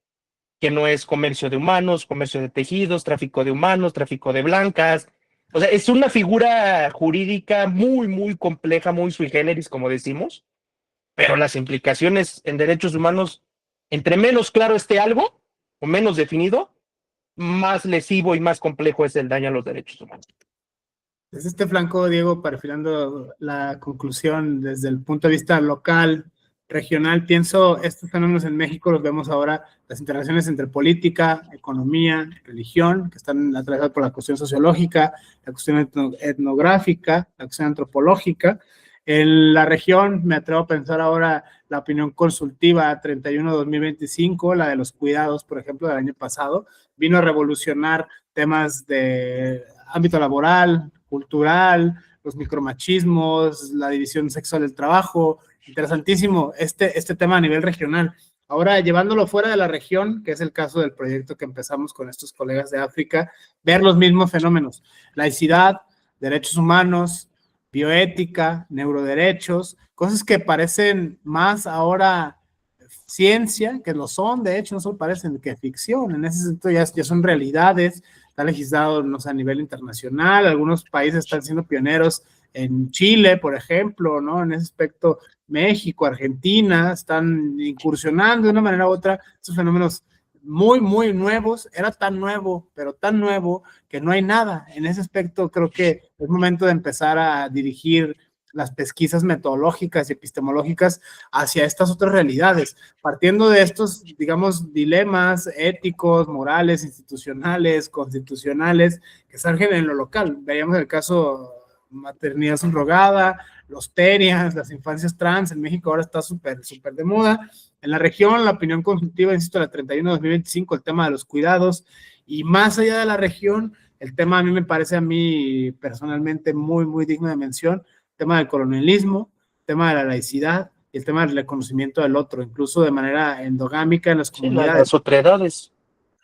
que no es comercio de humanos, comercio de tejidos, tráfico de humanos, tráfico de blancas, O sea, es una figura jurídica muy, muy compleja, muy sui generis, como decimos, pero las implicaciones en derechos humanos, entre menos claro esté algo, o menos definido, más lesivo y más complejo es el daño a los derechos humanos. Desde este flanco, Diego, perfilando la conclusión desde el punto de vista local, regional, pienso, estos fenómenos en México los vemos ahora, las interacciones entre política, economía, religión, que están atravesadas por la cuestión sociológica, la cuestión etnográfica, la cuestión antropológica. En la región, me atrevo a pensar ahora la opinión consultiva 31-2025, la de los cuidados, por ejemplo, del año pasado, vino a revolucionar temas de ámbito laboral, cultural, los micromachismos, la división sexual del trabajo. Interesantísimo este tema a nivel regional. Ahora, llevándolo fuera de la región, que es el caso del proyecto que empezamos con estos colegas de África, ver los mismos fenómenos: laicidad, derechos humanos, bioética, neuroderechos, cosas que parecen más ahora ciencia, que lo son, de hecho, no solo parecen que ficción. En ese sentido ya son realidades. Está legislado, no sé, a nivel internacional. Algunos países están siendo pioneros en Chile, por ejemplo, ¿no? En ese aspecto, México, Argentina, están incursionando de una manera u otra estos fenómenos muy, muy nuevos. Era tan nuevo, pero tan nuevo que no hay nada. En ese aspecto creo que es momento de empezar a dirigir las pesquisas metodológicas y epistemológicas hacia estas otras realidades, partiendo de estos, digamos, dilemas éticos, morales, institucionales, constitucionales, que surgen en lo local. Veíamos el caso maternidad subrogada, los TERIAS, las infancias trans, en México ahora está súper de moda. En la región, la opinión consultiva, insisto, la 31-2025, el tema de los cuidados, y más allá de la región, el tema a mí me parece, a mí personalmente, muy, muy digno de mención, tema del colonialismo, tema de la laicidad y el tema del reconocimiento del otro, incluso de manera endogámica en las comunidades. Las otredades.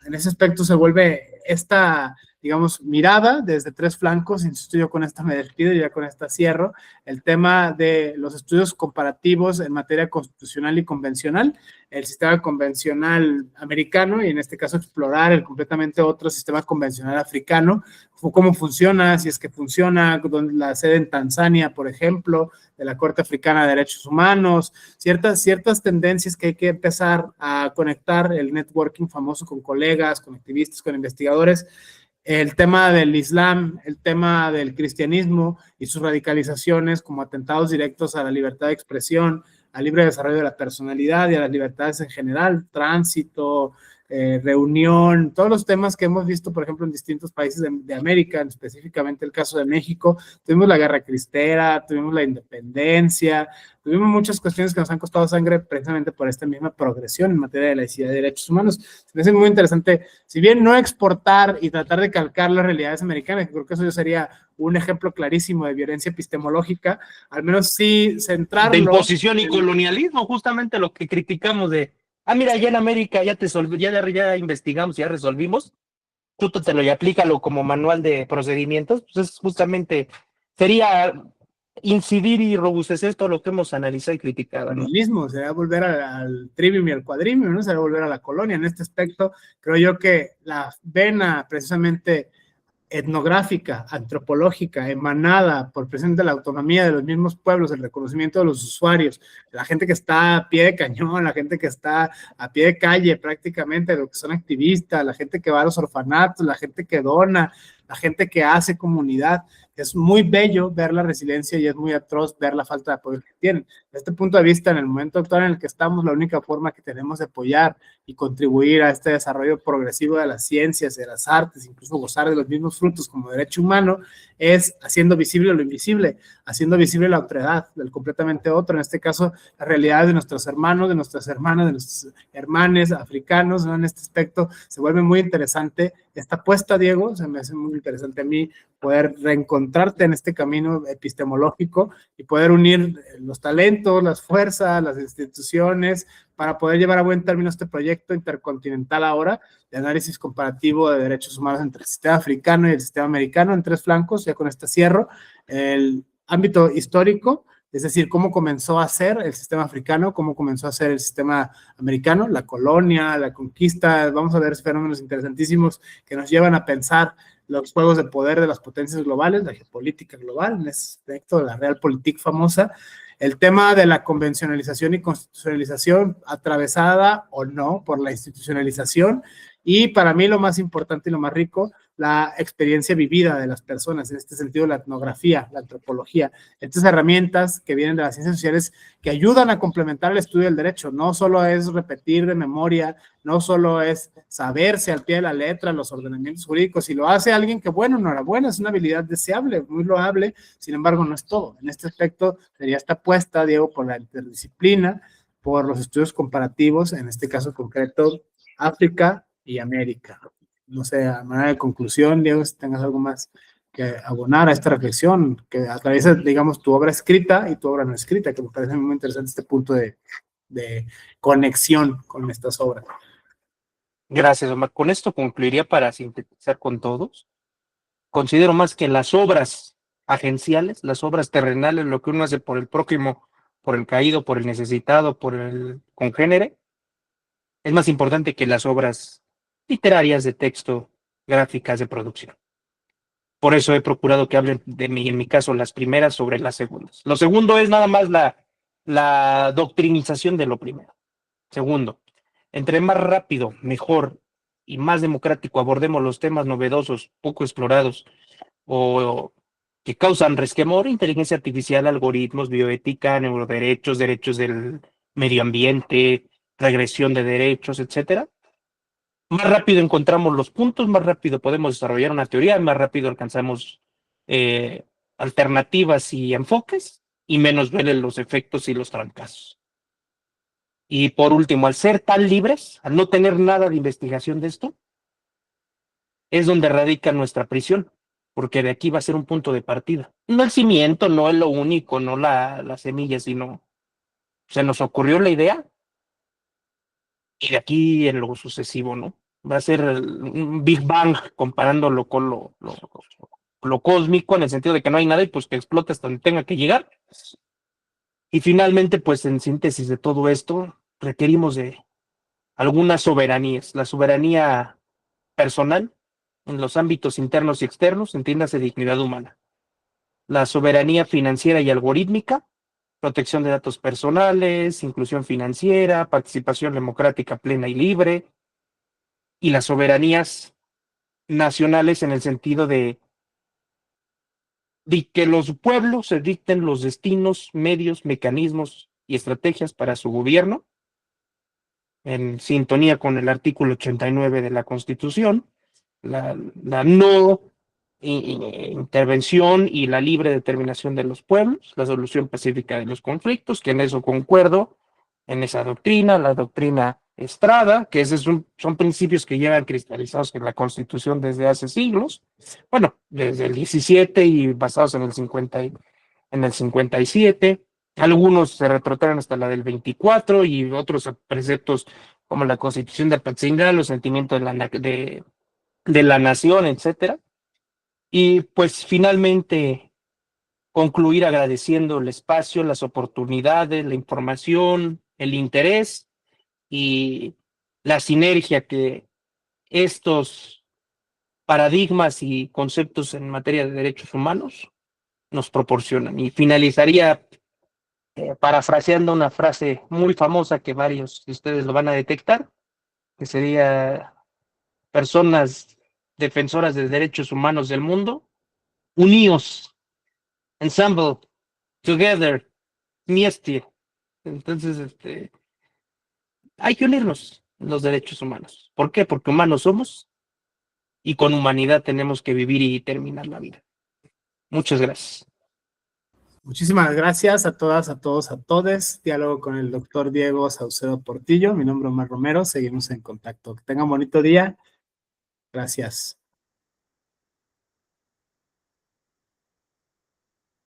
En ese aspecto se vuelve esta, digamos, mirada desde tres flancos. Insisto, yo con esta me despido y ya con esta cierro, el tema de los estudios comparativos en materia constitucional y convencional, el sistema convencional americano y en este caso explorar el completamente otro sistema convencional africano, cómo funciona, si es que funciona, la sede en Tanzania, por ejemplo, de la Corte Africana de Derechos Humanos, ciertas tendencias que hay que empezar a conectar, el networking famoso con colegas, con activistas, con investigadores, el tema del Islam, el tema del cristianismo y sus radicalizaciones como atentados directos a la libertad de expresión, al libre desarrollo de la personalidad y a las libertades en general, tránsito, reunión, todos los temas que hemos visto, por ejemplo, en distintos países de América, específicamente el caso de México. Tuvimos la guerra cristera, tuvimos la independencia, tuvimos muchas cuestiones que nos han costado sangre precisamente por esta misma progresión en materia de laicidad y derechos humanos. Me parece muy interesante, si bien no exportar y tratar de calcar las realidades americanas, creo que eso sería un ejemplo clarísimo de violencia epistemológica, al menos sí centrarlo. De imposición y colonialismo, justamente lo que criticamos de, mira, ya en América ya investigamos, ya resolvimos, chútatelo y aplícalo como manual de procedimientos, pues es justamente, sería incidir y robustecer todo lo que hemos analizado y criticado, ¿no? Mismo, sería volver al trivium y al quadrivium, ¿no? Sería volver a la colonia. En este aspecto, creo yo que la vena precisamente etnográfica, antropológica, emanada por precisamente la autonomía de los mismos pueblos, el reconocimiento de los usuarios, la gente que está a pie de cañón, la gente que está a pie de calle prácticamente, los que son activistas, la gente que va a los orfanatos, la gente que dona, la gente que hace comunidad. Es muy bello ver la resiliencia y es muy atroz ver la falta de apoyo que tienen. Desde este punto de vista, en el momento actual en el que estamos, la única forma que tenemos de apoyar y contribuir a este desarrollo progresivo de las ciencias, de las artes, incluso gozar de los mismos frutos como derecho humano, es haciendo visible lo invisible, haciendo visible la otredad del completamente otro, en este caso, la realidad de nuestros hermanos, de nuestras hermanas, de nuestros hermanos africanos, ¿no? En este aspecto se vuelve muy interesante esta apuesta, Diego, se me hace muy interesante a mí poder reencontrarte en este camino epistemológico y poder unir los talentos, las fuerzas, las instituciones, para poder llevar a buen término este proyecto intercontinental ahora de análisis comparativo de derechos humanos entre el sistema africano y el sistema americano en tres flancos. Ya con este cierro, el ámbito histórico, es decir, cómo comenzó a ser el sistema africano, cómo comenzó a ser el sistema americano, la colonia, la conquista. Vamos a ver fenómenos interesantísimos que nos llevan a pensar los juegos de poder de las potencias globales, la geopolítica global, en ese aspecto, la Realpolitik famosa, el tema de la convencionalización y constitucionalización atravesada o no por la institucionalización, y para mí lo más importante y lo más rico, la experiencia vivida de las personas, en este sentido la etnografía, la antropología, estas herramientas que vienen de las ciencias sociales que ayudan a complementar el estudio del derecho. No solo es repetir de memoria, no solo es saberse al pie de la letra los ordenamientos jurídicos, si lo hace alguien que, bueno, enhorabuena, es una habilidad deseable, muy loable, sin embargo no es todo. En este aspecto sería esta apuesta, Diego, por la interdisciplina, por los estudios comparativos, en este caso concreto, África y América. No sé, a manera de conclusión, Diego, si tengas algo más que abonar a esta reflexión, que atraviesa, digamos, tu obra escrita y tu obra no escrita, que me parece muy interesante este punto de conexión con estas obras. Gracias, Omar. Con esto concluiría para sintetizar con todos. Considero más que las obras agenciales, las obras terrenales, lo que uno hace por el prójimo, por el caído, por el necesitado, por el congénere, es más importante que las obras literarias de texto, gráficas de producción. Por eso he procurado que hablen de mí, en mi caso, las primeras sobre las segundas. Lo segundo es nada más la doctrinización de lo primero. Segundo, entre más rápido, mejor y más democrático abordemos los temas novedosos, poco explorados o que causan resquemor, inteligencia artificial, algoritmos, bioética, neuroderechos, derechos del medio ambiente, regresión de derechos, etcétera, más rápido encontramos los puntos, más rápido podemos desarrollar una teoría, más rápido alcanzamos alternativas y enfoques, y menos duelen los efectos y los trancazos. Y por último, al ser tan libres, al no tener nada de investigación de esto, es donde radica nuestra prisión, porque de aquí va a ser un punto de partida. No el cimiento, no es lo único, no la semilla, sino se nos ocurrió la idea y de aquí en lo sucesivo, ¿no? Va a ser un Big Bang comparándolo con lo cósmico, en el sentido de que no hay nada y pues que explote hasta donde tenga que llegar. Y finalmente, pues en síntesis de todo esto, requerimos de algunas soberanías. La soberanía personal, en los ámbitos internos y externos, entiéndase dignidad humana. La soberanía financiera y algorítmica, protección de datos personales, inclusión financiera, participación democrática plena y libre, y las soberanías nacionales en el sentido de que los pueblos se dicten los destinos, medios, mecanismos y estrategias para su gobierno, en sintonía con el artículo 89 de la Constitución, la no intervención y la libre determinación de los pueblos, la solución pacífica de los conflictos, que en eso concuerdo, en esa doctrina, la doctrina Estrada, que son principios que llevan cristalizados en la Constitución desde hace siglos, bueno, desde el 17 y basados en el 57, algunos se retrotraen hasta la del 24 y otros preceptos como la Constitución de Apatzingán, los sentimientos de la nación, etcétera. Y pues finalmente concluir agradeciendo el espacio, las oportunidades, la información, el interés y la sinergia que estos paradigmas y conceptos en materia de derechos humanos nos proporcionan. Y finalizaría parafraseando una frase muy famosa que varios de ustedes lo van a detectar, que sería: personas defensoras de derechos humanos del mundo, uníos, ensemble, together, miestie. Entonces, hay que unirnos en los derechos humanos. ¿Por qué? Porque humanos somos y con humanidad tenemos que vivir y terminar la vida. Muchas gracias. Muchísimas gracias a todas, a todos, a todes. Diálogo con el doctor Diego Saucedo Portillo. Mi nombre es Omar Romero. Seguimos en contacto. Que tengan bonito día. Gracias.